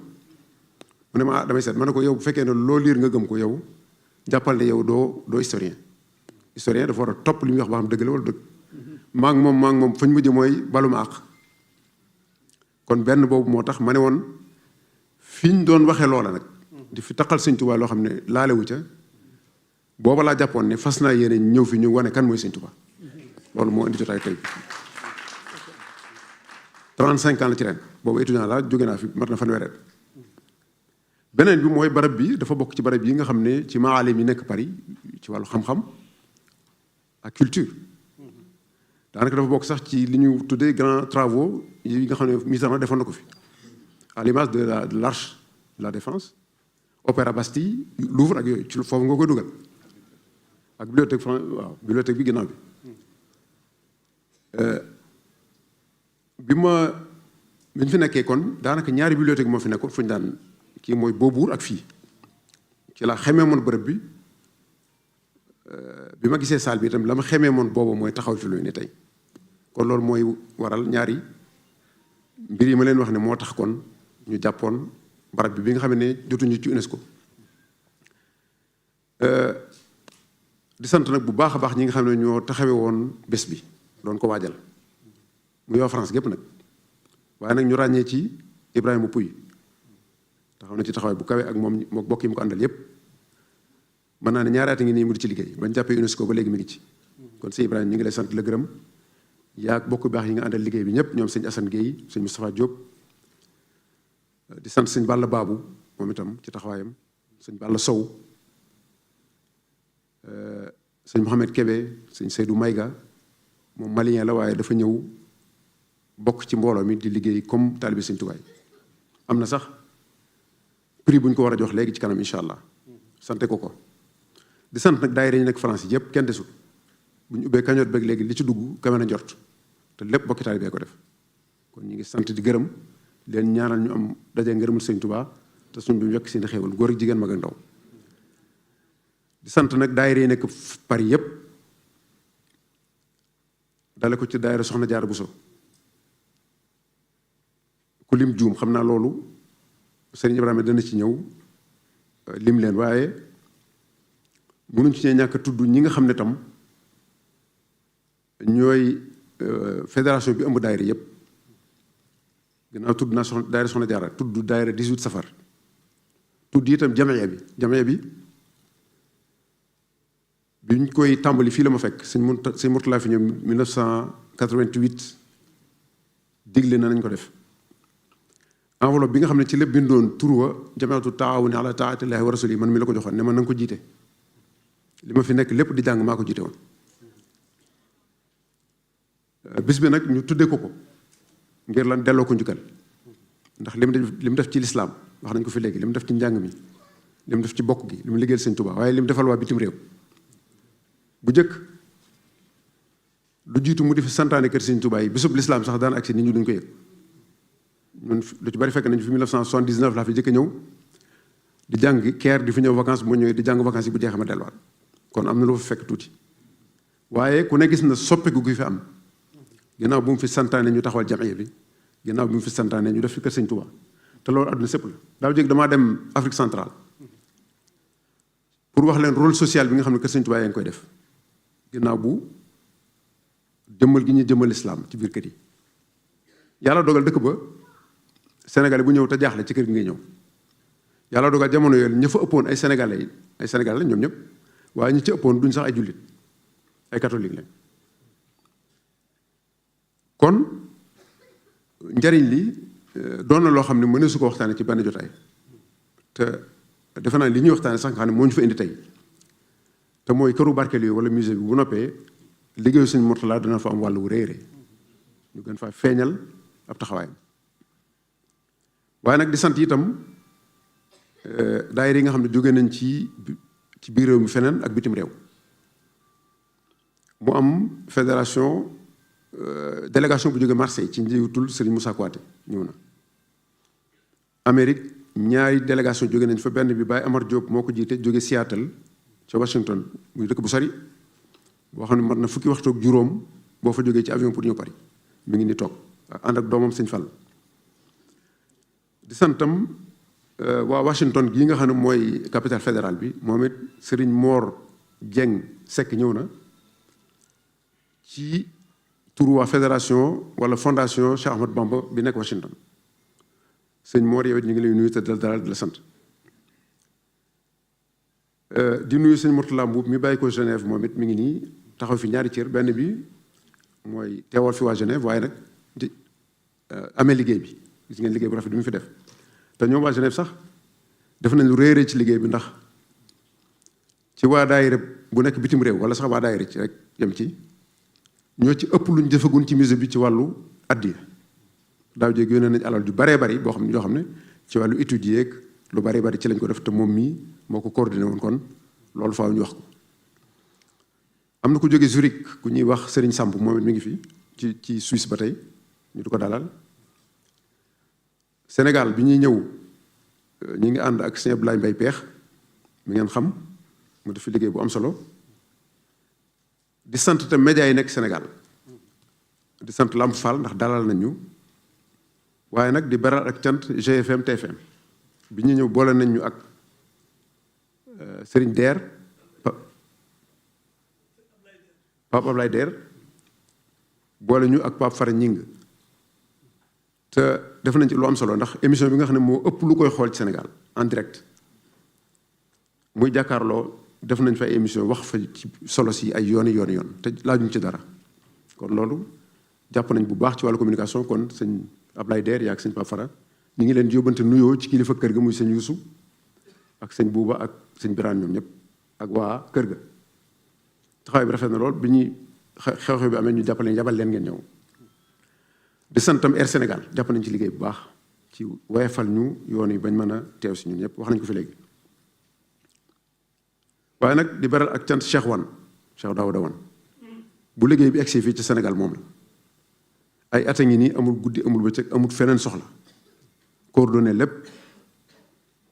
Speaker 7: mu ne ma damay seet ma ne ko yow bu fekkee ne loo liir nga gëm ko yow jàppal ne yow doo historien dafa war a topp li muy wax ba xam dëgg la wala dëgg maa ngi moom fañ mujj mooy balu ma àq kon benn boobu moo tax ma ne woon fi ñu doon waxee loola nag di fi taqal sëñ Tuubaa loo xam ne laalewu ca booba laa jàppoon ne fas naa yéene ñëw fi ñu wane kan mooy sëñ Tuubaa loolu moo indi jotaay tey 35 ans la ci ren boobu étudiant la jóge naa fi mat na fanweeri at beneen bi mooy barab bi dafa bokk ci barab yi nga xam ne ci maalim yi nekk Paris ci wàllu xam-xam ak culture daanaka dafa bokk sax ci li ñu tuddee grands travaux yi nga xam ne Mitterrand defoon na ko fi à l'image de l'arche de la défense Opéra Bastille Louvre ak yooyu ci foofu nga koy dugal ak bibliothèque bi ginnaaw bi ñu fi nekkee kon daanaka ñaari bibliothèque moo fi nekkoon fu ñu daan kii mooy Beaubourg ak fii ci la xamee moon bërëb bi ma gisee salle bi itam la ma xamee moon boobu mooy taxaw fi lu ne tey kon loolu mooy waral ñaari mbir yi ma leen wax ne moo tax kon ñu jàppoon barab bi nga xam ne jotuñu ci UNESCO di sant nag bu baax a baax ñi nga xam ne ñoo taxawee woon bés bi doon ko waajal mu yoo France gépp nag waaye nag ñu ràññee ci Ibrahima Pouy taxaw na ci taxawaay bu kawe ak moom moo bokk yi mu ko àndal yépp mën naa ne ñaari at ngi nii mu di ci liggéey bañ jàppee UNESCO ba léegi mi ngi ci kon sëñ Ibrahima ñu ngi lay sant la gërëm yaa bokk baax yi nga àndal liggéey bi ñëpp ñoom sëñ Assane Gueye sëñ Moustapha Diop di sant sëñ Balla Babou moom itam ci taxawaayam sëñ Balla Sow sëñ Mohamed Kébé sëñ Seydou Mayga moom malien la waaye dafa ñëw bokk ci mbooloo mi di liggéey comme taalibe sëñ Tuubaa am na sax prix bu ñu ko war a jox léegi ci kanam incha allah sante ko di sant nag daayira yi nekk France yëpp kenn desul bu ñu ubbee kañoot beeg léegi li ci dugg kame na njort te lépp bokki taalibe ko def kon ñu ngi sant di gërëm leen ñaanal ñu am daje ngërëmul sëñ Tuubaa te suñ bi mu yokk seen xéewal góor ak jigéen mag ak ndaw di sant nag daayira yi nekk Paris yëpp dale ko ci daayira Soxna Jaara Buso ku lim juum xam naa loolu sëriñ Ibrahima dana ci ñëw lim leen waaye mënuñ ci ñàkk a tudd ñi nga xam ne tam ñooy fédération bi ëmb daayira yëpp gannaaw tudd naa daayira Soxna Jaara tudd daayira 18 safar tudd itam jamiya bi biñ koy tàmbali fii la ma fekk sëñ Mourtala fi ñoom 1988 digle na nañ ko def enveloppe bi nga xam ne ci lépp bindoon tur wa jamiatu taawuni ala taatillahi wa rasuli man mi la ko joxoon ne man na nga ko jiite li ma fi nekk lépp di jàng maa ko jiite woon bis bi nag ñu tuddee ko ngir lan delloo ko njukkal ndax li mu def ci lislaam wax nañ ko fi léegi li mu def ci njàng mi li mu def ci bokk gi li mu liggéeyal sëñ Touba waaye li mu defal waa bitim réew bu njëkk lu jiitu mu di fi santaane kër sëñ Touba yi bisub lislaam sax daan agsi nit ñi duñ ko yëg ñun lu ci bari fekk nañu fi 1979 laa fi jëkk ñëw di jàng keer di fi ñëw vacances bu ñëwee di jàng vacances yi bu jeexee ma delluwaat kon am na lu fa fekk tuuti waaye ku ne gis na soppeeku gi fi am ginnaaw bu mu fi santaane ñu taxawal jamiya bi ginnaaw bi mu fi santaane ñu def fi kër sëñ Touba te loolu àdduna sépp la daaw jég damaa dem Afrique centrale pour wax leen rôle social bi nga xam ne kër sëñ Touba yaa ngi koy def ginnaaw bu jëmmal gi ñu jëmmal islam ci biir kër yi yàlla dogal dëkk ba sénégalais bu ñëw te jaaxle ci kër gi ngay ñëw yàlla dogal jamono yooyu ña fa ëppoon ay sénégalais lañ ñoom ñëpp waaye ñi ci ëppoon duñ sax ay jullit ay catholique lañ kon njariñ li doon na loo xam ne mëneesu ko waxtaane ci benn jotaay te defe naa li ñuy waxtaane sax nga xam ne moo ñu fa indi tey te mooy këru barkeel yooyu wala musée bi bu noppee liggéeyu sëñ Mourtala dana fa am wàllu wu rëy ñu gën faa feeñal ab taxawaayam waaye nag di sant itam daayira yi nga xam ne jóge nañ ci biir réew mi feneen ak bitim réew mu am fédération délégation bu jóge Marseille ci njiitul Serigne Moussa Kouaté ñëw na Amérique ñaari délégation jóge nañ fa benn bi Baye Amar Diop moo ko jiite jóge Seattle ca Washington muy dëkk bu sori boo xam ne mat na fukki waxtu ak juróom boo fa jógee ci avion pour ñëw Paris mi ngi ni toog ànd ak doomam sëñ Fall di santam waa Washington gii nga xam ne mooy capitale fédérale bi moom it Serigne Mor Dieng Seck ñëw na ci turu waa fédération wala fondation Cheikh Ahmad Bamba bi nekk Washington sëñ Mor yow it ñu ngi lay nuyu te dalal di la sant di nuyu sëñ Mourtala Mbuub mi bàyyi ko Genève moom it mi ngi nii taxaw fi ñaari cër benn bi mooy teewal fi waa Genève waaye nag di amee liggéey bi gis ngeen liggéey bu rafet bi mu fi def te ñoom waa Genève sax def nañ lu réeree ci liggéey bi ndax ci waa daayira bu nekk bitim réew wala sax waa daayira ci rek yem ci ñoo ci ëpp luñ defagun ci musée bi ci wàllu addiya daaw jéeg yónnee nañ alal ju baree bari boo xam ne ñoo xam ne ci wàllu étudier ak lu baree bari ci lañ ko def te moom mii moo ko coordonné woon kon loolu faaw ñu wax ko am na ku jóge Zurich ku ñuy wax Serigne Samb moom it mi ngi fi ci Suisse ba tey ñu di ko dalal Sénégal bi ñuy ñëw ñi ngi ànd ak Sëñ Abdoulaye Mbaye Peex mi ngeen xam mu def fi liggéey bu am solo di sant te média yi nekk Sénégal di sant Lamp Fall ndax dalal nañu waaye nag di beral ak cant GFM TFM bi ñu ñëw boole nañ ñu ak Serigne Der Pape Ablaye Der boole ñu ak Pape Fara Ñing te def nañ ci lu am solo ndax émission bi nga xam ne moo ëpp lu koy xool ci Sénégal en direct muy jàkkaarloo def nañ fa ay émission wax fa ci solo si ay yoon te laajuñ ci dara kon loolu jàpp nañ bu baax ci wàllu communication kon sëñ Ablaye Der yaa ak sëñ Pape Fara ñu ngi leen di yóbbante nuyoo ci kilifa kër ga muy sëñ Youssou ak sëñ Bouba ak sëñ Birane ñoom ñëpp ak waa kër ga taxawaay bi rafet na lool bi ñuy xew-xew bi amee ñu jàppale yabal leen ngeen ñëw di santam Air Sénégal jàpp nañ ci liggéey bu baax ci woyefal ñu yoon yi bañ mën a teew si ñun ñëpp wax nañ ko fi léegi waaye nag di beral ak cant Cheikh Daouda Wane bu liggéey bi egsi fii ci Sénégal moom la ay at a ngi nii amul guddi amul bëccëg amul feneen soxla coordonné lépp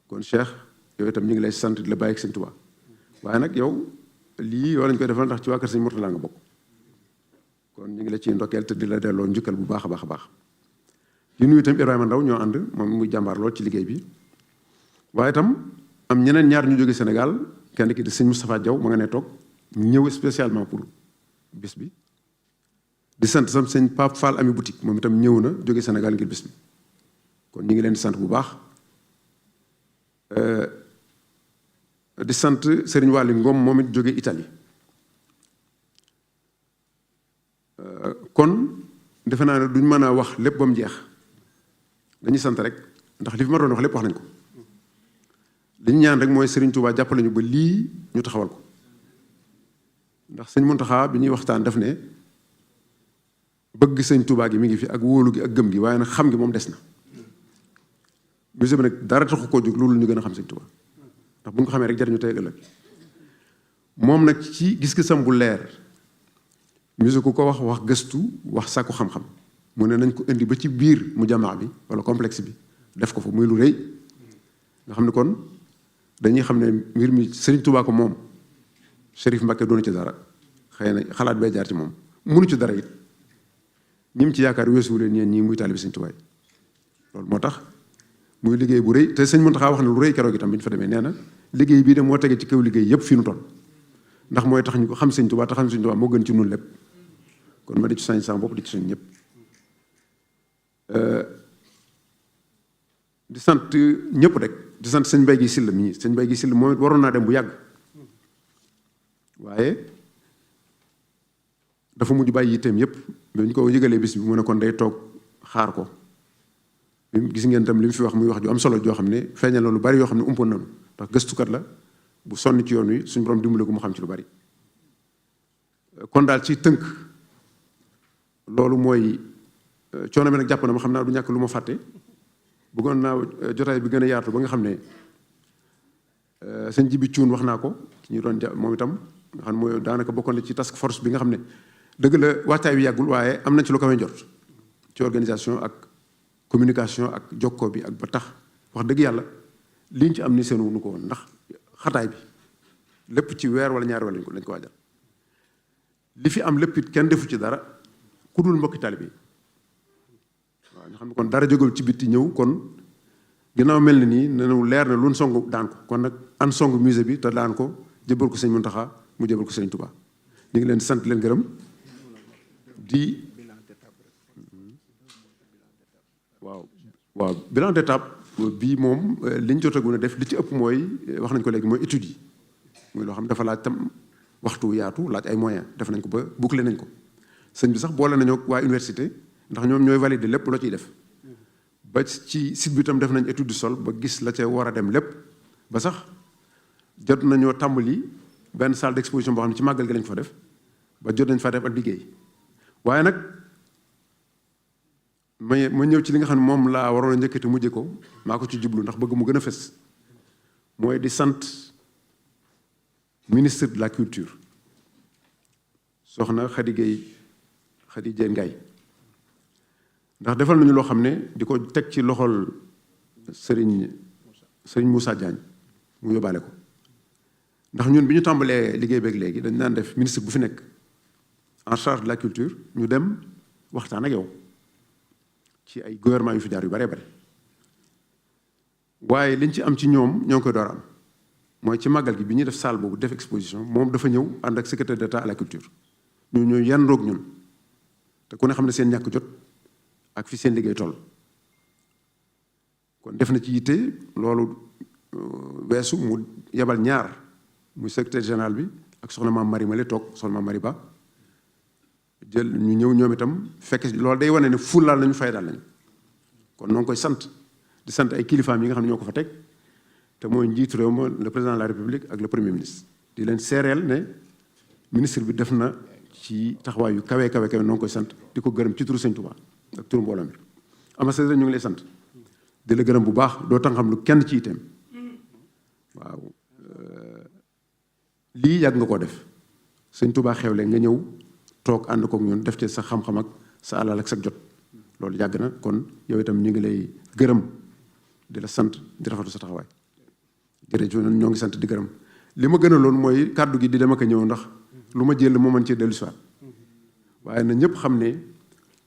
Speaker 7: kon Cheikh yow itam ñu ngi lay sant di la bàyyi ak sëñ Tuubaa waaye nag yow lii yoo lañ koy defal ndax ci waa kër sëñ Mourtala nga bokk kon ñu ngi la ciy ndokkeel te di la delloo njukkal bu baax a baax a baax di nuyu itam Ibrahima Ndaw ñoo ànd moom muy jàmbaar lool ci liggéey bi waaye itam am ñeneen ñaar ñu jóge Sénégal kenn ki di sëñ Moustapha Diaw ma nga ne toog ñëw spécialement pour bis bi di sant sam sëñ Pape Fall ami boutique moom itam ñëw na jóge Sénégal ngir bis bi kon ñu ngi leen di sant bu baax di sant Serigne Waly Ngom moom it jóge Italie kon defe naa ne duñ mën a wax lépp ba mu jeex dañuy sant rek ndax li fi ma doon wax lépp wax nañ ko li ñu ñaan rek mooy Serigne Touba jàppale ñu ba lii ñu taxawal ko ndax sëñ Mountakha bi ñuy waxtaan daf ne bëgg sëñ Touba gi mi ngi fi ak wóolu gi ak gëm gi waaye nag xam gi moom des na musée bi nag dara taxu koo jóg loolu ñu gën a xam sëñ Touba ndax bu nga ko xamee rek jariñu tey ëllëg moom nag ci gis-gisam bu leer musique ku ko wax gëstu wax sàkku xam-xam mu ne nañ ko indi ba ci biir mu jamaa bi wala complexe bi def ko fa muy lu rëy nga xam ne kon dañuy xam ne mbir mi Serigne Touba ko moom Chérif Mbacké doonu ci dara xëy na xalaat bay jaar ci moom munu ci dara it ñi mu ci yaakaar weesuwu leen ñeen ñii muy taalibi Serigne Touba loolu moo tax muy liggéey bu rëy te sëñ Mountakha wax na lu rëy keroog itam bi ñu fa demee nee na liggéey bii de moo tege ci kaw liggéey yëpp fi nu toll ndax mooy tax ñu ko xam Serigne Touba te xam Serigne Touba moo gën ci nun lépp kon ma di ci sañ sama bopp di ci sañ ñëpp di sant ñëpp rek di sant sëñ Mbaye gi Sylla mii sëñ Mbaye gi Sylla moom it waroon naa dem bu yàgg waaye dafa mujj bàyyi yitteem yëpp ba ñu ko yëgalee bis bi mu ne kon day toog xaar ko gis ngeen tam li mu fi wax muy wax ju am solo joo xam ne feeñal na lu bari yoo xam ne umpoon nañu ndax gëstukat la bu sonn ci yoon wi suñu borom dimbale ko mu xam ci lu bari kon daal ci tënk loolu mooy coono bi nag jàpp na ma xam naa du ñàkk lu ma fàtte bëggoon naa jotaay bi gën a yaatu ba nga xam ne sëñ Jibi Cuun wax naa ko ci ñu doon moom itam nga xam ne mooy daanaka bokkoon na ci task force bi nga xam ne dëgg la waxtaay bi yàggul waaye am nañ ci lu ko may jot ci organisation ak communication ak jokkoo bi ak ba tax wax dëgg yàlla liñ ci am ni seenu nu ko woon ndax xataay bi lépp ci weer wala ñaari wala lañ ko waajal li fi am lépp it kenn defu ci dara ku dul mbokki taalibe yi waaw nga xam ne kon dara jógal ci bitti ñëw kon ginnaaw mel na nii nenu leer na lu song daan ko kon nag an song musée bi te daan ko jëbal ko sëñ Mountakha mu jëbal ko sëñ Touba ñu ngi leen di sant leen gërëm di waaw bilan d'étape bii moom li ñu jotagum a def li ci ëpp mooy wax nañ ko léegi mooy études yi muy loo xam dafa laaj tam waxtu yaatu laaj ay moyens def nañ ko ba boucler nañ ko sëñ bi sax boole nañoo waa université ndax ñoom ñooy valider lépp loo ciy def ba ci site bi tam def nañ étude du sol ba gis la ca war a dem lépp ba sax jot nañoo tàmbali benn salle d'exposition boo xam ne ci màggal gi lañ fa def ba jot nañ fa def ak liggéey waaye nag ma ñëw ci li nga xam ne moom laa waroon a njëkkati mujje ko maa ko ci jublu ndax bëgg mu gën a fës mooy di sant ministre de la culture soxna Khady Diène Gaye ndax defal nañu loo xam ne di ko teg ci loxol Serigne Moussa Diagne mu yóbbaale ko ndax ñun bi ñu tàmbalee liggéey beeg léegi dañ daan def ministre bu fi nekk en charge de la culture ñu dem waxtaan ak yow ci ay gouvernement yu fi jaar yu bare bare waaye liñ ci am ci ñoom ñoo ngi koy door am mooy ci màggal gi bi ñuy def salle boobu def exposition moom dafa ñëw ànd ak secrétaire d'État à la culture ñu yandoog ñun te ku ne xam ne seen ñàkk jot ak fi seen liggéey toll kon def na ci yitte loolu weesu mu yebal ñaar muy secrétaire général bi ak soxna maam Mari Male toog soxna maam Mari Ba jël ñu ñëw ñoom itam fekk loolu day wane ne fullaal nañu faydaal nañu kon noo ngi koy sant di sant ay kilifaam yi nga xam ne ñoo ko fa teg te mooy njiitu réew ma le président de la république ak le premier ministre di leen seereel ne ministre bi def na ci taxawaay yu kawe noo ngi koy sant di ko gërëm ci turu Sëñ Tuubaa ak turu mbooloo mi ambassadeur ñu ngi lay sant di la gërëm bu baax doo tax xam lu kenn ci itam waaw lii yàgg nga koo def Sëñ Tuubaa xewle nga ñëw toog ànd kook ñun def ci sa xam-xam ak sa alal ak sa jot loolu yàgg na kon yow itam ñu ngi lay gërëm di la sant di rafetlu sa taxawaay jërëjëf ñoo ngi sant di gërëm li ma gën a loon mooy kàddu gi di dem ak a ñëw ndax lu ma jël moo mën cee dellu si waat waaye na ñëpp xam ne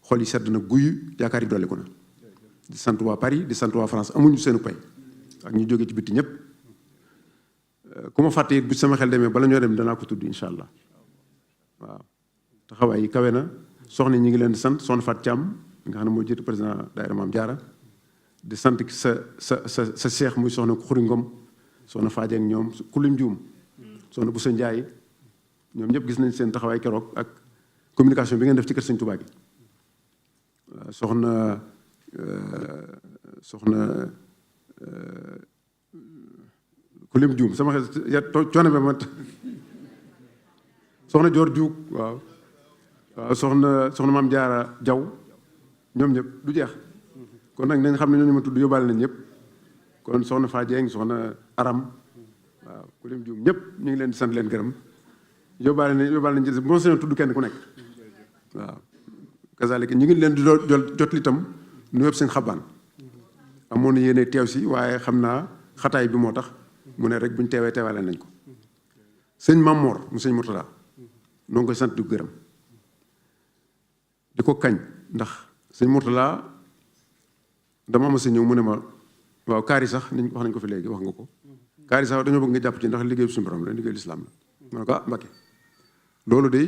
Speaker 7: xol yi sedd na guy yaakaar yi dolliku na di sant waa Paris di sant waa France amuñu seenu pay ak ñu jóge ci bitti ñëpp ku ma fàtte it bu sama xel demee bala ñoo dem danaa ko tudd incha allah waaw taxawaay yi kawe na soxna ñi ngi leen di sant soxna Fat Thiam nga xam ne moo jiitu président daayira Maam Jaara di sant sa seex muy soxna Xuri Ngom soxna Fadja ak ñoom ku lim juum soxna Boussa Ndiaye ñoom ñëpp gis nañ seen taxawaay keroog ak communication bi ngeen def ci kër Sëñ Tuubaa gi soxna ku lim juum sama xel ya coono ba ma soxna Joor Juug waaw soxna Maam Jaara Jaw ñoom ñëpp du jeex kon nag nañ xam ne ñooñu ma tudd yóbbaale nañ ñëpp kon soxna Fadieng soxna Aram waaw ku lim juum ñëpp ñu ngi leen di sant leen gërëm yóbbaale nañ ci bon sañoon tudd kenn ku nekk waaw kazalika ñu ngi leen di jot li tam nu yëpp seen xabaan amoon na yéene teew si waaye xam naa xataay bi moo tax mu ne rek buñ teewaale nañ ko sëñ Mamor mu sëñ Murtada noo ngi koy sant di gërëm di ko kañ ndax sëñ Murtada dama ma sa ñëw mu ne ma waaw kaari sax niñ wax nañ ko fi léegi wax nga ko kaari sax dañoo bëgg nga jàpp ci ndax liggéey suñu borom la liggéey lislaam la ma ne ko ah Mbakke loolu de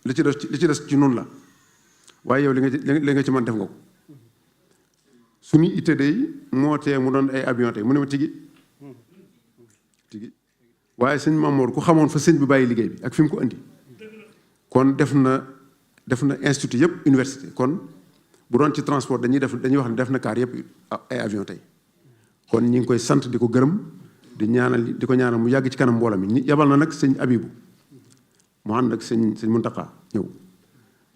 Speaker 7: li ci des ci noonu la waaye yow li nga ci mën def nga ko suñu itte day moo tee mu doon ay avion tey mu ne ma tigi waaye sëñ Mamour ku xamoon fa sëñ bi bàyyi liggéey bi ak fi mu ko indi kon def na institut yëpp université kon bu doon ci transport dañuy wax ne def na kaar yëpp ay avion tey kon ñi ngi koy sant di ko gërëm di ko ñaanal mu yàgg ci kanam mbooloo mi yabal na nag sëñ Abibu mu ànd ak sëñ Muntaqa ñëw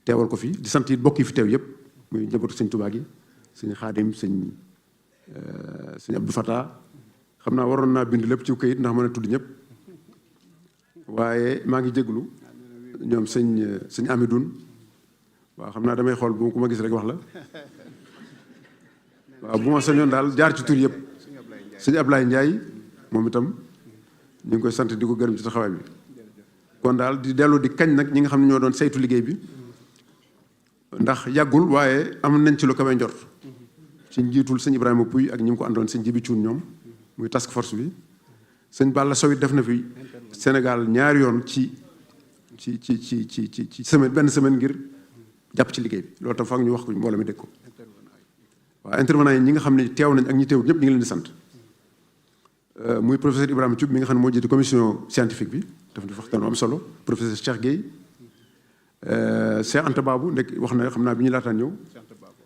Speaker 7: teewal ko fi di sant it bokk yi fi teew yëpp muy njabootu sëñ Tuubaa gi sëñ Xaadim sëñ Abdou Fatah xam naa waroon naa bind lépp ci kayit ndax mën a tudd ñëpp waaye maa ngi jéglu ñoom sëñ Amidoun waaw xam naa damay xool bu ku ma gis rek wax la waaw bu ma sañoon daal jaar ci tur yëpp sëñ Ablaye Ndiaye moom itam ñu ngi koy sant di ko gërëm ci taxawaay bi kon daal di dellu di kañ nag ñi nga xam ne ñoo doon saytu liggéey bi ndax yàggul waaye am nañ ci lu kawe njort ci njiitul sëñ Ibrahima Pouy ak ñi mu ko àndoon sëñ Jibi Cuun ñoom muy task force bi sëñ Balla Sow it def na fi Sénégal ñaari yoon ci semaine benn semaine ngir jàpp ci liggéey bi loolu tam foog ñu wax ko mbooloo mi dégg ko waaw intervenant yi ñi nga xam ne teew nañ ak ñi teewut ñëpp ñu ngi leen di sant muy professeur Ibrahima Thioub mi nga xam ne moo jiite commission scientifique bi daf di waxtaan am solo professeur Cheikh Gueye Cheikh Anta Babou nekk wax na xam naa bi ñu laataan ñëw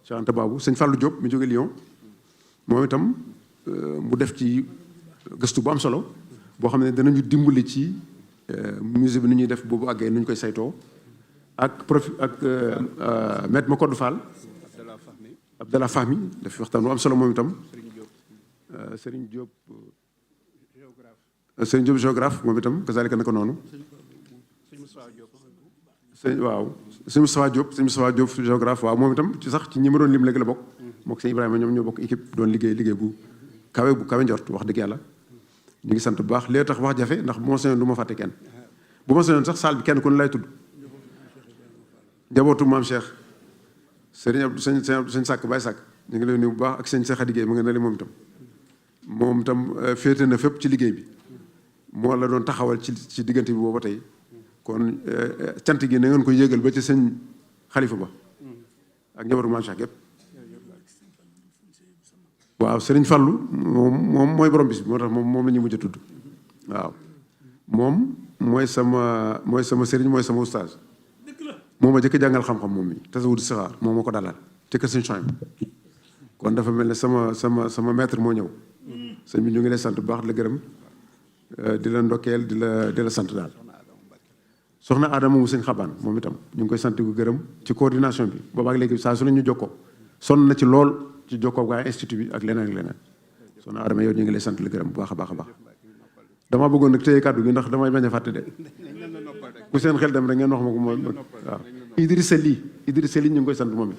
Speaker 7: Cheikh Anta Babou sëñ Fallou Diop mi jóge Lyon moom itam mu def ci gëstu bu am solo boo xam ne danañu dimbali ci musée bi nu ñuy def boobu àggee nu ñu koy saytoo ak maître Makodou Fall Abdallah Fahmi daf waxtaan bu am solo moom itam Serigne Diop géographe moom itam kazalika naka noonu sëñ Moustapha Diop géographe waaw moom itam ci sax ci ñi ma doon lim léegi la bokk mook sëñ Ibrahima ñoom ñoo bokk équipe doon liggéey bu kawe njort wax dëgg yàlla ñu ngi sant bu baax lee tax wax jafe ndax bu ma sañoon du ma fàtte kenn bu ma sañoon sax salle bi kenn ku ne lay tudd njabootu maam Cheikh sëriñ Abdou sëñ Sàkk Baye Sàkk ñu ngi lay nuyu bu baax ak sëñ Cheikh Adigéey mu nga ne moom itam féete na fépp ci liggéey bi moo la doon taxawal ci diggante bi booba tey kon cant gi na ngeen ko yégal ba ci sëñ Xalifa ba ak njabootu maam Cheikh gépp waaw sëriñ Fallu moom mooy borom bis bi moo tax moom la ñuy mujj a tudd waaw moom mooy sama sëriñ mooy sama oustaz moom ma jëkk jàngal xam-xam moom mi tasawudu sixaar moom moo ko dalal te kër sëñ Sohaybu kon dafa mel ne sama maître moo ñëw sëñ bi ñu ngi lay sant bu baax di la gërëm di la ndokkeel di la sant daal soxna Adama mu sëñ Xabaan moom itam ñu ngi koy sant ko gërëm ci coordination bi boobaak léegi saa su ne ñu jokkoo sonn na ci lool ci jokkoo gaa institut bi ak leneen soxna Adama yow ñu ngi lay sant la gërëm bu baax a baax a baax damaa bëggoon nag téye kàddu gi ndax damay bañ a fàtte de bu seen xel dem rek ngeen wax ma ko moom waaw Idrissa Ly ñu ngi koy sant moom it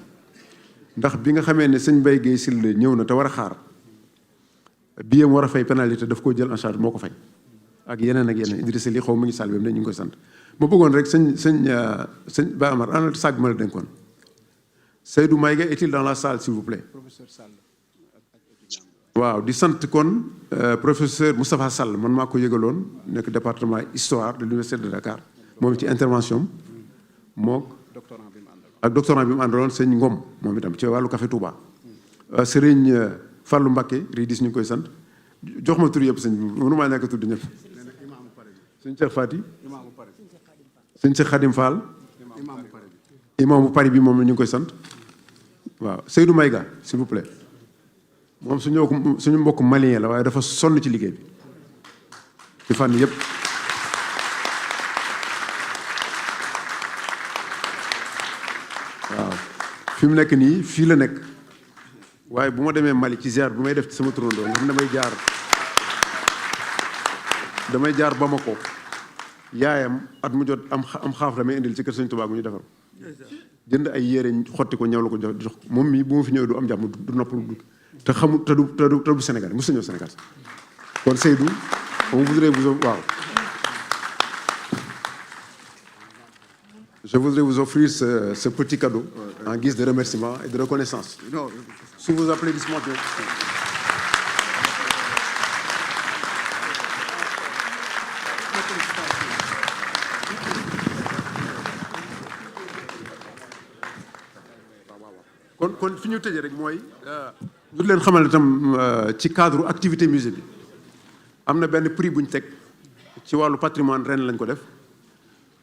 Speaker 7: ndax bi nga xamee ne sëñ Mbaye Guèye Sylla ñëw na te war a xaar biyam war a fay pénalité daf koo jël en charge moo ko fay ak yeneen Idrissa Ly xaw mu ngi sàll bi ne ñu ngi koy sant ma bëggoon rek sëñ Ba Amar ana sàgg ma la dénkoon Seydou Maïga est-il dans la salle s'il vous plaît waaw di sant kon professeur Moustapha Sall man maa ko yëgaloon nekk département histoire de l'université de Dakar moom ci intervention mook ak doctorant bi mu àndaloon sëñ Ngom moom itam ci wàllu café Touba sëriñ Fallou Mbacké Ridis ñu ngi koy sant jox ma tur yëpp sëñ bi mënu maa ñàkk tudd ñëpp sëñ Cheikh Fati sëñ Cheikh Khadim Fall imaamu Paris bi moom la ñu ngi koy sant waaw Seydou Maïga s'il vous plaît moom suñu mbokk malien la waaye dafa sonn ci liggéey bi ci fànn yëpp waaw fi mu nekk nii fii la nekk waaye bu ma demee Mali ci ziar bu may def ci sama turandoo nga xam ne damay jaar damay jaar Bamako yaayam at mu jot am xaaf la may indil ci kër Sëñ Tuubaa gu ñu defar jënd ay yére xotti ko ñëw la ko jox moom mii bu ma fi ñëwee du am jàmm du noppalu du te xamul te du Sénégal mos na ñëw Sénégal kon Seydou on voudrait vous waaw je voudrais vous offrir ce petit cadeau en guise de remerciement et de reconnaissance. Sous vos applaudissements. kon fi ñu tëjee rek mooy ñu leen xamal itam ci cadre activité musée bi am na benn prix bu ñu teg ci wàllu patrimoine ren lañ ko def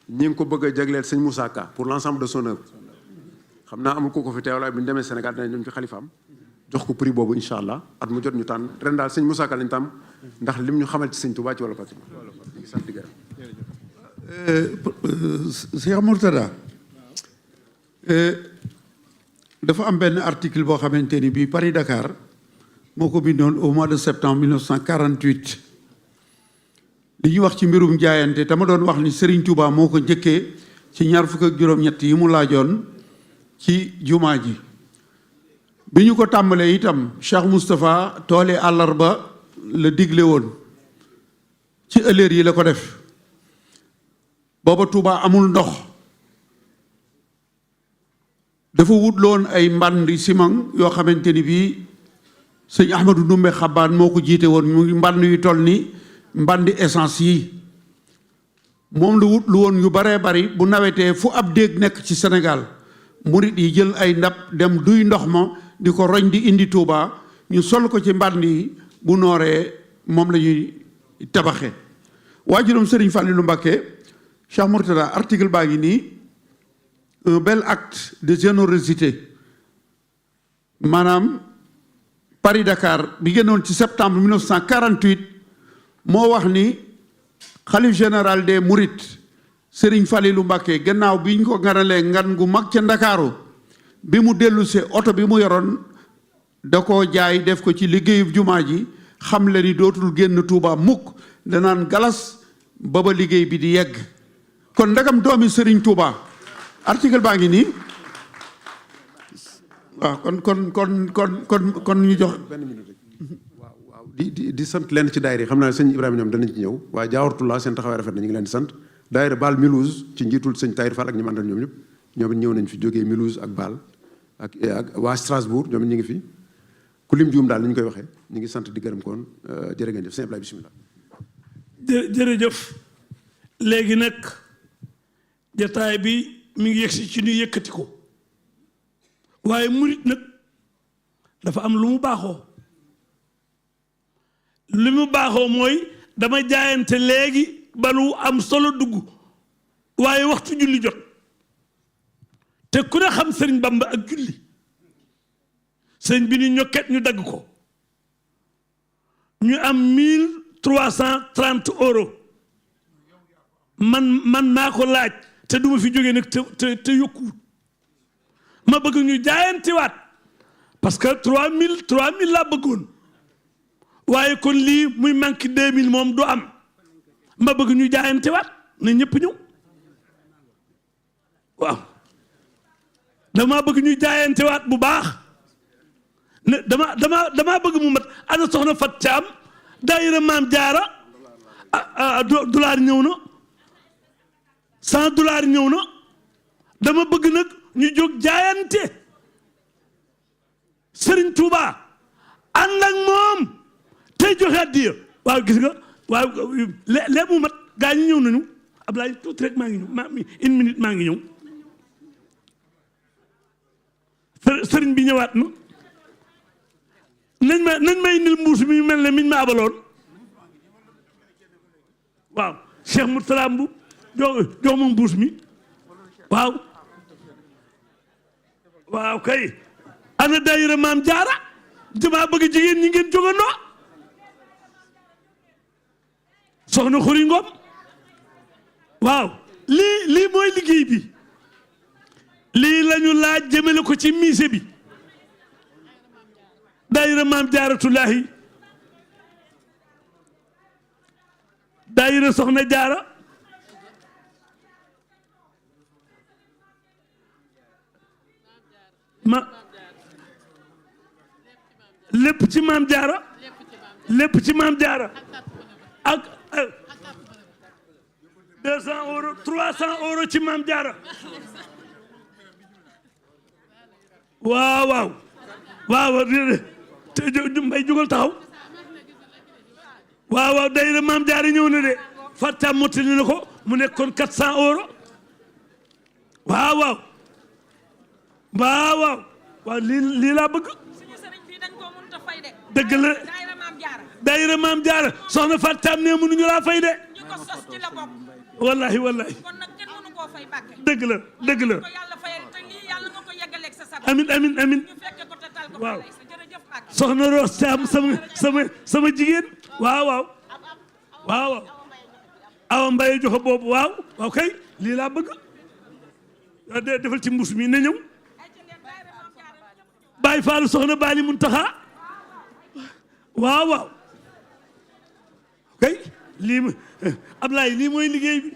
Speaker 7: ñi ngi ko bëgg a jagleel sëñ Moussa Ka pour l'ensemble de son œuvre xam naa amul ko fi teewlaay bu ñu demee Sénégal danañ dem ci xalifaam jox ko prix boobu incha allah at mu jot ñu tànn ren daal sëñ Moussa Ka lañ tàmm ndax lim ñu xamal ci sëñ Touba ci wàllu patrimoine ñu ngi sant di gërëm.
Speaker 8: Cheikh Mourtada dafa am benn article boo xamante ni bii Paris Dakar moo ko bindoon au mois de septembre 1948 li ñuy wax ci mbirum jaayante te ma doon wax ni Serigne Touba moo ko njëkkee ci ñaar fukk ak juróom-ñett yi mu laajoon ci jumaa ji bi ñu ko tàmbalee itam Cheikh Moustapha toole àllarba la digle woon ci ëllëg yi la ko def booba Touba amul ndox dafa wutloon ay mbandi simon yoo xamante ni bii sëñ Ahmadou Ndumbe Xabaan moo ko jiite woon mu ngi mband yu toll ni mbandi essence yi moom lu wut lu woon yu baree bari bu nawetee fu ab déeg nekk ci Sénégal murit yi jël ay ndab dem duy ndox ma di ko roñ di indi Touba ñu sol ko ci mband yi bu nooree moom la ñuy tabaxe waajuram Serigne Fallilou Mbacké Cheikh Mourtada article baa ngi nii un bel acte de générosité maanaam Paris Dakar bi génnoon ci septembre 1948 moo wax ni xalif général des Mourides Serigne Fallilou Mbacké gannaaw bi ñu ko nganalee ngan gu mag ca Ndakaaru bi mu dellusee oto bi mu yoroon da koo jaay def ko ci liggéeyub jumaa ji xam le ni dootul génn Touba mukk danaan galas ba ba liggéey bi di yegg kon ndagam doomi Serigne Touba article baa ngi nii waaw kon ñu jox
Speaker 7: benn minute rek waaw di sant leen ci daayira xam naa sëñ Ibrahima ñoom danañ ci ñëw waaye jaawartulaa seen taxawaay rafet na ñu ngi leen di sant daayira Baal Milouz ci njiitul sëñ Tahir Fall ak ñi mu àndal ñoom ñëpp ñoom it ñëw nañ fi jógee Milouz ak Baal ak waa Strasbourg ñoom it ñu ngi fi ku lim juum daal ni ñu koy waxee ñu ngi sant di gërëm koon jërë ngeen jëf sëñ Ibrahima bisimilah.
Speaker 4: jërëjëf léegi nag jataay bi mi ngi yegsi ci ñu yëkkati ko waaye murit nag dafa am lu mu baaxoo mooy dama jaayante léegi ba lu am solo dugg waaye waxtu julli jot te ku ne xam sëriñ Bamba ak julli sëriñ bi ni ñokket ñu dagg ko ñu am 1330 euros man maa ko laaj te duma fi jógee nag te yokkuwut ma bëgg ñu jaayantiwaat parce que 3000 laa bëggoon waaye kon lii muy manqué 2000 moom du am ma bëgg ñu jaayantiwaat na ñëpp ñëw waaw dama bëgg ñu jaayantiwaat bu baax ne dama bëgg mu mat ana soxna Fat Caam daayira Maam Jaara dollar ñëw na $100 ñëw na dama bëgg nag ñu jóg jaayante Serigne Touba ànd ak moom tey joxe addiya waaw gis nga waaw lépp mu mat gaa ñi ñëw nañu Ablaye tuuti rek maa ngi ñëw une minute maa ngi ñëw Serigne bi ñëwaat na nañ ma indil mbuus mi mel ne miñ ma abaloon waaw Cheikh Mourtada Mboup jox ma mbuus mi waaw kay ana daayira Maam Jaara damaa bëgg jigéen ñi ngeen jógandoo soxna Xuri Ngom waaw lii mooy liggéey bi lii lañu laaj jëmale ko ci musée bi daayira Maam Jaaratullaahi daayira soxna jaara ma lépp ci maam jaara lépp ci maam jaara ak 200 euros 300 euros ci maam jaara waaw waaw waaw te mbay jugal taxaw waaw waaw daayira maam jaara ñëw na de Fatta mottali na ko mu nekkoon 400 euros waaw waaw waaw waaw waaw lii laa bëgg dëgg la daayira maam jaara soxna Fatam ne mënuñu laa fay de wallahi wallahi dëgg la dëgg la amin amin amin waaw soxna Roos Caam sama jigéen waaw waaw waaw waaw awa mbaye joxe boobu waaw waaw kay lii laa bëgg defal ci mbuus mi na ñëw Baay Faal soxna Baali Muntaxa waaw waaw kay lii Ablaye lii mooy liggéey bi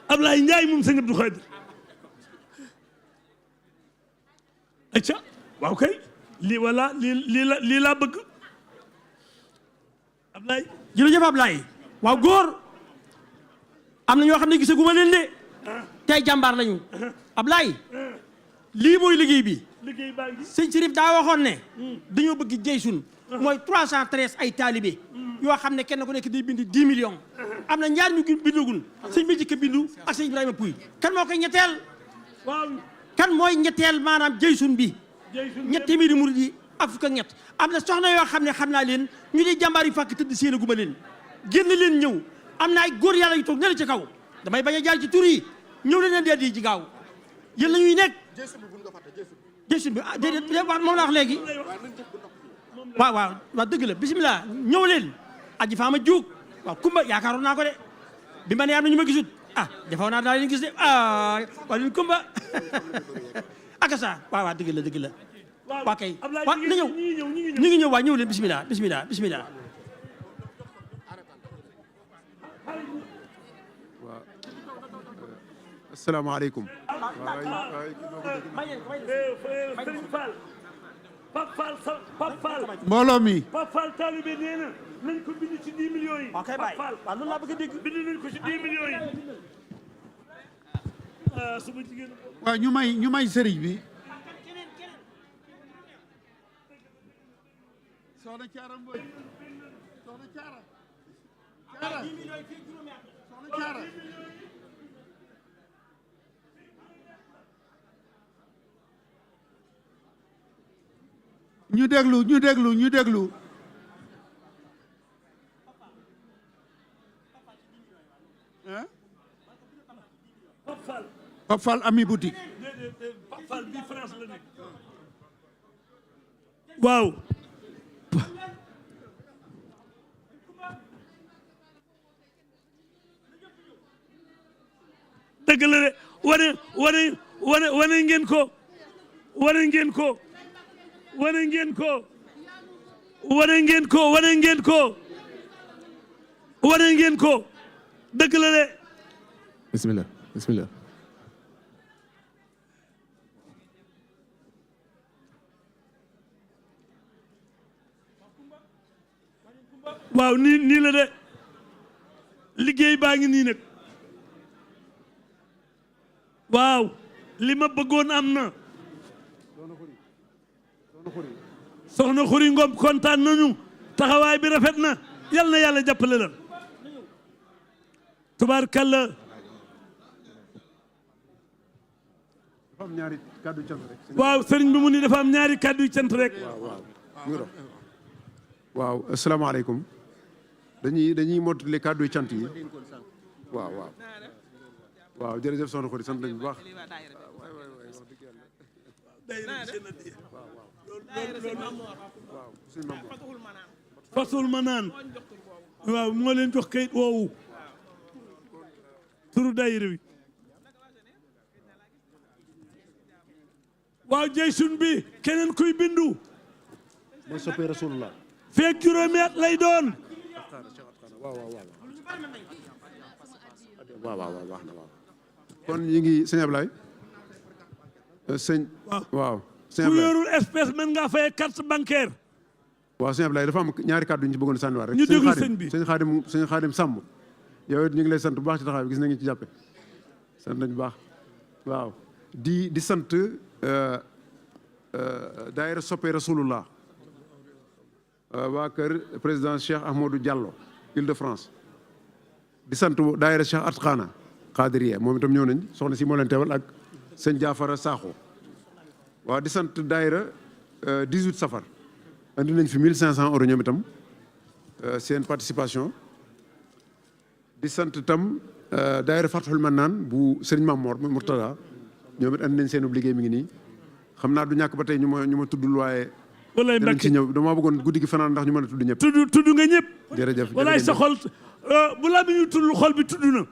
Speaker 4: Ablaye Njaay moom sëñ Abdou Khadir acca waaw kay lii wala lii laa bëgg Ablaye
Speaker 9: jërëjëf Ablaye waaw góor am na ñoo xam ne gisaguma leen de tey jàmbaar lañu Ablaye lii mooy liggéey bi
Speaker 4: liggéey baa ngi
Speaker 9: sëñ Sirif daa waxoon ne dañoo bëgg jeysun mooy 313 ay taalibe yoo xam ne kenn ku nekk day bind 10 millions am na ñaar ñu bindagul sëñ bi jëkk bindu ak sëñ Ibrahima Pouy kan moo koy ñetteel
Speaker 4: waaw
Speaker 9: kan mooy ñetteel maanaam jeysun bi ñett téeméeri murid yi ak fukk ak ñett am na soxna yoo xam ne xam naa leen ñu di jàmbaar yu fàkk tëdd séen guma leen génn leen ñëw am na ay góor yàlla yu toog ne la ci kaw damay bañ a jaar ci tur yi ñëw leen dee di ci gaaw yéen la ñuy nekk jeysun bi déedéet moom la wax léegi waaw waaw waaw dëgg la bisimilah ñëw leen aji faama juug waaw kumba yaakaaroon naa ko de bi ma ne am na ñu ma gisut defaw naa daa leen gis de waa leen kumba akasa waaw waaw dëgg la dëgg la waa kay waaw na ñëw ñu ngi ñëw waa ñëw leen bisimilah bisimilah bisimilah
Speaker 7: waaw asalaamaaleykum
Speaker 8: mbooloo mi
Speaker 4: Pape Fall taalibe nee na nañ ko bind ci 10 millions yi.
Speaker 9: ok Baye waaw loolu laa bëgg a dégg
Speaker 4: bind nañ ko ci 10 millions yi. sama jigéen.
Speaker 8: waaw ñu may sëriñ bi soxna Caara Mbodj soxna Caara soxna Caara ñu déglu Pape Fall ami boutique
Speaker 4: Pape Fall bi France la nekk. waaw. dëgg la de wane ngeen ko wane ngeen ko wane ngeen ko wane ngeen ko wane ngeen ko wane ngeen ko dëgg la de.
Speaker 10: bismillah bismillah.
Speaker 4: waaw nii la de liggéey baa ngi nii nag waaw li ma bëggoon am na. soxna Xuri Ngom kontaan nañu taxawaay bi rafet na yal na yàlla jàppale la tubaarkàlla. waaw sëriñ bi mu ni dafa am ñaari kàddu cant rek.
Speaker 7: waaw asalaamaaleykum dañuy mottali kàddu cant yi waaw jërëjëf soxna Xuri sant nañu bu baax.
Speaker 4: fasul ma naan waaw moo leen jox kayit woowu turu daayira wi waaw jeysun bi keneen kuy bindu
Speaker 2: mooy soppee Rasulullah
Speaker 4: feek juróomi at lay doon
Speaker 7: waaw baax na waaw. kon yi ngi sëñ Ablaye. waaw. sëñ
Speaker 4: ku
Speaker 7: Ablaye
Speaker 4: yorul espèce mën ngaa fay carte bancaire.
Speaker 7: waaw sëñ Ablaye dafa am ñaari kàddu yu ñu ci bëggoon sànniwaat rek.
Speaker 4: ñu déglu sëñ bi
Speaker 7: sëñ Xaadim Samb. yow it ñu ngi lay sant bu baax ci taxawaay bi gis nañu ci jàppe sant nañu baax waaw di sant daayira soppe rasulullah waa kër président Cheikh Ahmadou Diallo Île-de-France di sant daayira Cheikh Atkhana Qadiriya moom itam ñëw nañ soxna si moo leen teewal ak sëñ Jaafara Sakho waaw di sant daayira 18 safar andi nañ fi 1500 euros ñoom itam seen participation di sant itam daayira Fathul Manaan bu Serigne Mamor Murtada ñoom it andi nañ seen liggéey mi ngi nii xam naa du ñàkk ba tey ñu ma tuddul waaye.
Speaker 4: walaay
Speaker 7: dinañ
Speaker 4: Mbacke
Speaker 7: ci ñëw dama bëggoon guddi gi fanaan ndax ñu mën a tudd ñëpp.
Speaker 4: tudd nga ñëpp.
Speaker 7: jërëjëf
Speaker 4: walaay sa xol bu laa bi ñu tudd xol bi tudd na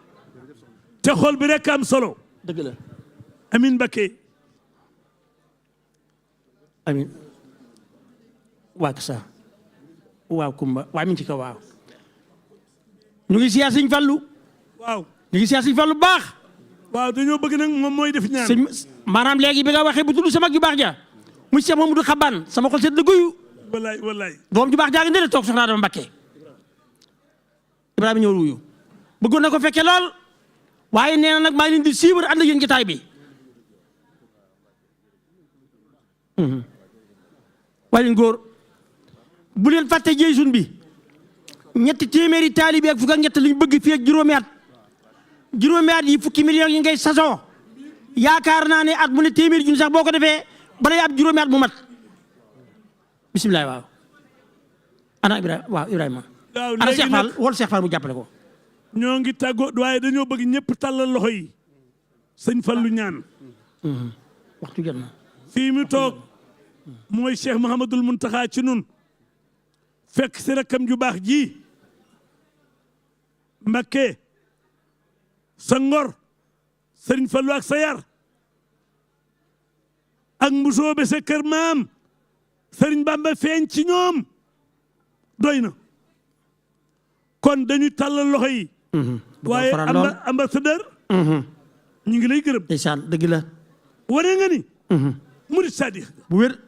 Speaker 4: te xol bi rek am solo.
Speaker 9: dëgg la
Speaker 4: Amin Mbacke.
Speaker 9: amin waa Kasa waaw Kumba waa mi ci kaw waaw. ñu ngi siyaar sëñ Fallu.
Speaker 4: waaw
Speaker 9: ñu ngi siyaar sëñ Fallu baax.
Speaker 4: waaw dañoo bëgg nag moom mooy def ñaan.
Speaker 9: maanaam léegi bi nga waxee bu tudd sama ju baax ja mu Cheikh Mamadou Xabaan sama xol seet la guyu.
Speaker 4: wallaay.
Speaker 9: doom ju baax jaa ngi ne toog soxna Adama Mbakke Ibrahima ñëw wuyu bëggoon na ko fekkee lool waaye nee na nag maa ngi leen di suivre ànd ak yéen jotaay bi. waaye leen góor bu leen fàtte jeysun bi ñetti téeméeri taalibe ak fukk ak ñett lañ bëgg fii ak juróomi at yi fukki millions yi ngay sasoo yaakaar naa ne at mu ne téeméeri junni sax boo ko defee balay ab juróomi at mu mat bisimilah waaw. ana Ibrahima waaw Ibrahima.
Speaker 4: waaw
Speaker 9: ana
Speaker 4: léegi
Speaker 9: Cheikh Fall wol Cheikh Fall mu jàppale ko.
Speaker 4: ñoo ngi tàggoo waaye dañoo bëgg ñëpp tàllal loxo yi sëñ Fallu ñaan.
Speaker 9: waxtu jot na.
Speaker 4: fii mu toog mooy Cheikh Mouhamadul Muntaxa ci nun fekk si rakkam ju baax ji Mbakke sa ngor sëriñ Fallu ak sa yar ak mbusoobe sa kër maam sëriñ Bamba feeñ ci ñoom doy na kon dañuy tàllal loxo yi waaye ambassadeur ñu ngi lay gërëm
Speaker 9: ndeysaan dëgg la
Speaker 4: wane nga ni murid sadiq
Speaker 9: bu wér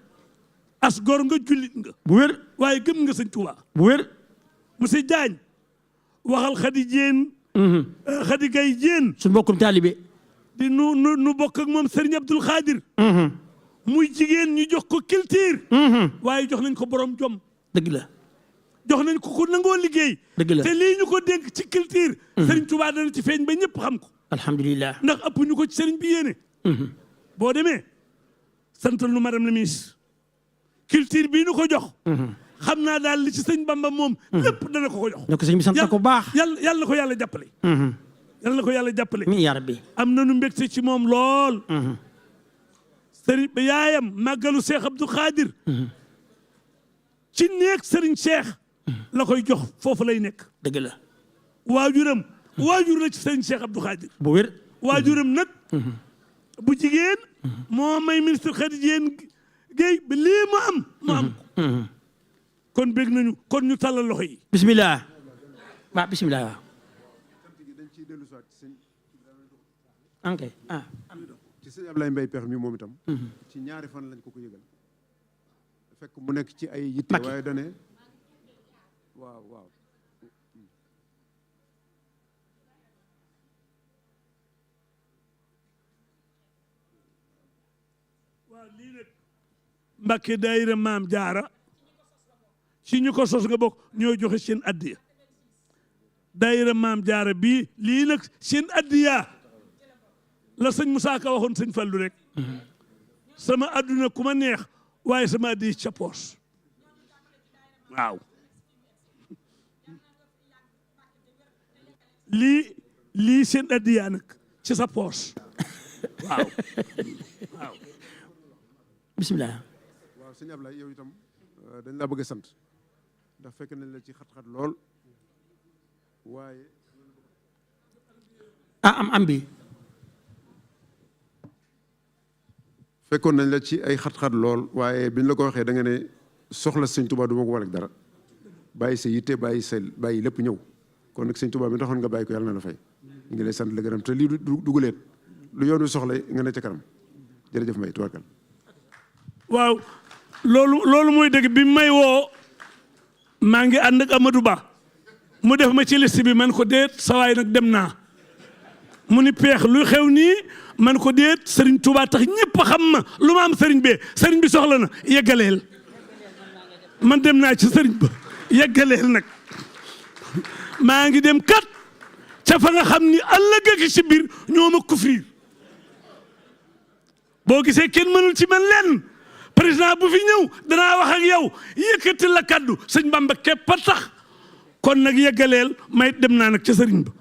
Speaker 4: as gor nga jullit nga
Speaker 9: bu wér
Speaker 4: waaye gëm nga sëñ Tuubaa
Speaker 9: bu wér
Speaker 4: monsieur Diagne waxal Khady Diène Khady Gaye Diène
Speaker 9: suñu mbokkum taalibe
Speaker 4: di nu bokk ak moom Serigne Abdoul Khadir muy jigéen ñu jox ko culture waaye jox nañ ko borom jom
Speaker 9: dëgg la
Speaker 4: jox nañ ko ku nangoo liggéey
Speaker 9: dëgg la
Speaker 4: te lii ñu ko dénk ci culture Serigne Touba dana ci feeñ ba ñëpp xam ko
Speaker 9: alhamdulilah
Speaker 4: ndax ëpp ñu ko ci Serigne bi yéene boo demee santal nu madame la ministre culture bii ñu ko jox xam naa daal li ci sëñ Bamba moom lépp dana ko jox
Speaker 9: ne ko sëñ bi sant ko baax
Speaker 4: yàlla na ko yàlla jàppale yàlla na ko yàlla jàppale
Speaker 9: mi yaa rabbi
Speaker 4: am nañu mbégte ci moom lool sëriñ ba yaayam màggalu Cheikh Abdou Khadir ci néeg sëriñ Cheikh la koy jox foofu lay nekk
Speaker 9: dëgg la
Speaker 4: waajur la ci sëriñ Cheikh Abdou Khadir
Speaker 9: bu wér
Speaker 4: waajuram nag bu jigéen moo may ministre Khady Diène Gaye ba lii mu am kon bég nañu kon ñu tàllal loxo yi
Speaker 9: bisimilah waaw bisimilah waaw ok
Speaker 7: ci sëñ Ablaye Mbaye Peex mi moom itam ci ñaari fan lañ ko yëgal fekk mu nekk ci ay yitte waaye dane waaw
Speaker 4: lii nag Mbàkke daayira Maam Jaara ci ñu ko sos nga bokk ñoo joxe seen addiya daayira Maam Jaara bii lii nag seen addiya la sëñ Moussa Ka waxoon sëñ Fallu rek sama adduna ku ma neex waaye sama addiya ca poos waaw lii seen addiya nag ci sa poos waaw
Speaker 9: bisimilah
Speaker 7: waaw sëñ Ablaye yow itam dañ laa bëgg a sant ndax fekk nañ la ci xat-xat lool waaye
Speaker 9: am bi
Speaker 7: fekkoon nañ la ci ay xat-xat lool waaye biñ la ko waxee da nga ne soxla sëñ Touba du ma ko war ak dara bàyyi sa yitte bàyyi lépp ñëw kon nag sëñ Touba bi taxoon nga bàyyi ko yàlla na la fay ngi lay sant la gërëm te lii duguleet lu yoonu soxla nga ne ca kanam jërëjëf Mbaye tubarkal.
Speaker 4: waaw loolu mooy dëgg bi may woo maa ngi ànd ak Amadou Ba mu def ma ci liste bi man ko déet sawaay nag dem naa mu ni peex luy xew nii man ko déet Serigne Touba tax ñëpp xam ma lu ma am Serigne bi soxla na yeggaleel man dem naa ci Serigne ba yeggaleel nag maa ngi dem kat ca fa nga xam ni ëllëg ak ci biir ñoo ma kufriir boo gisee kenn mënul ci man lenn président bu fi ñëw danaa wax ak yow yëkkati la kaddu sëñ Bamba képp a tax kon nag yeggaleel may dem naa nag ca Serigne ba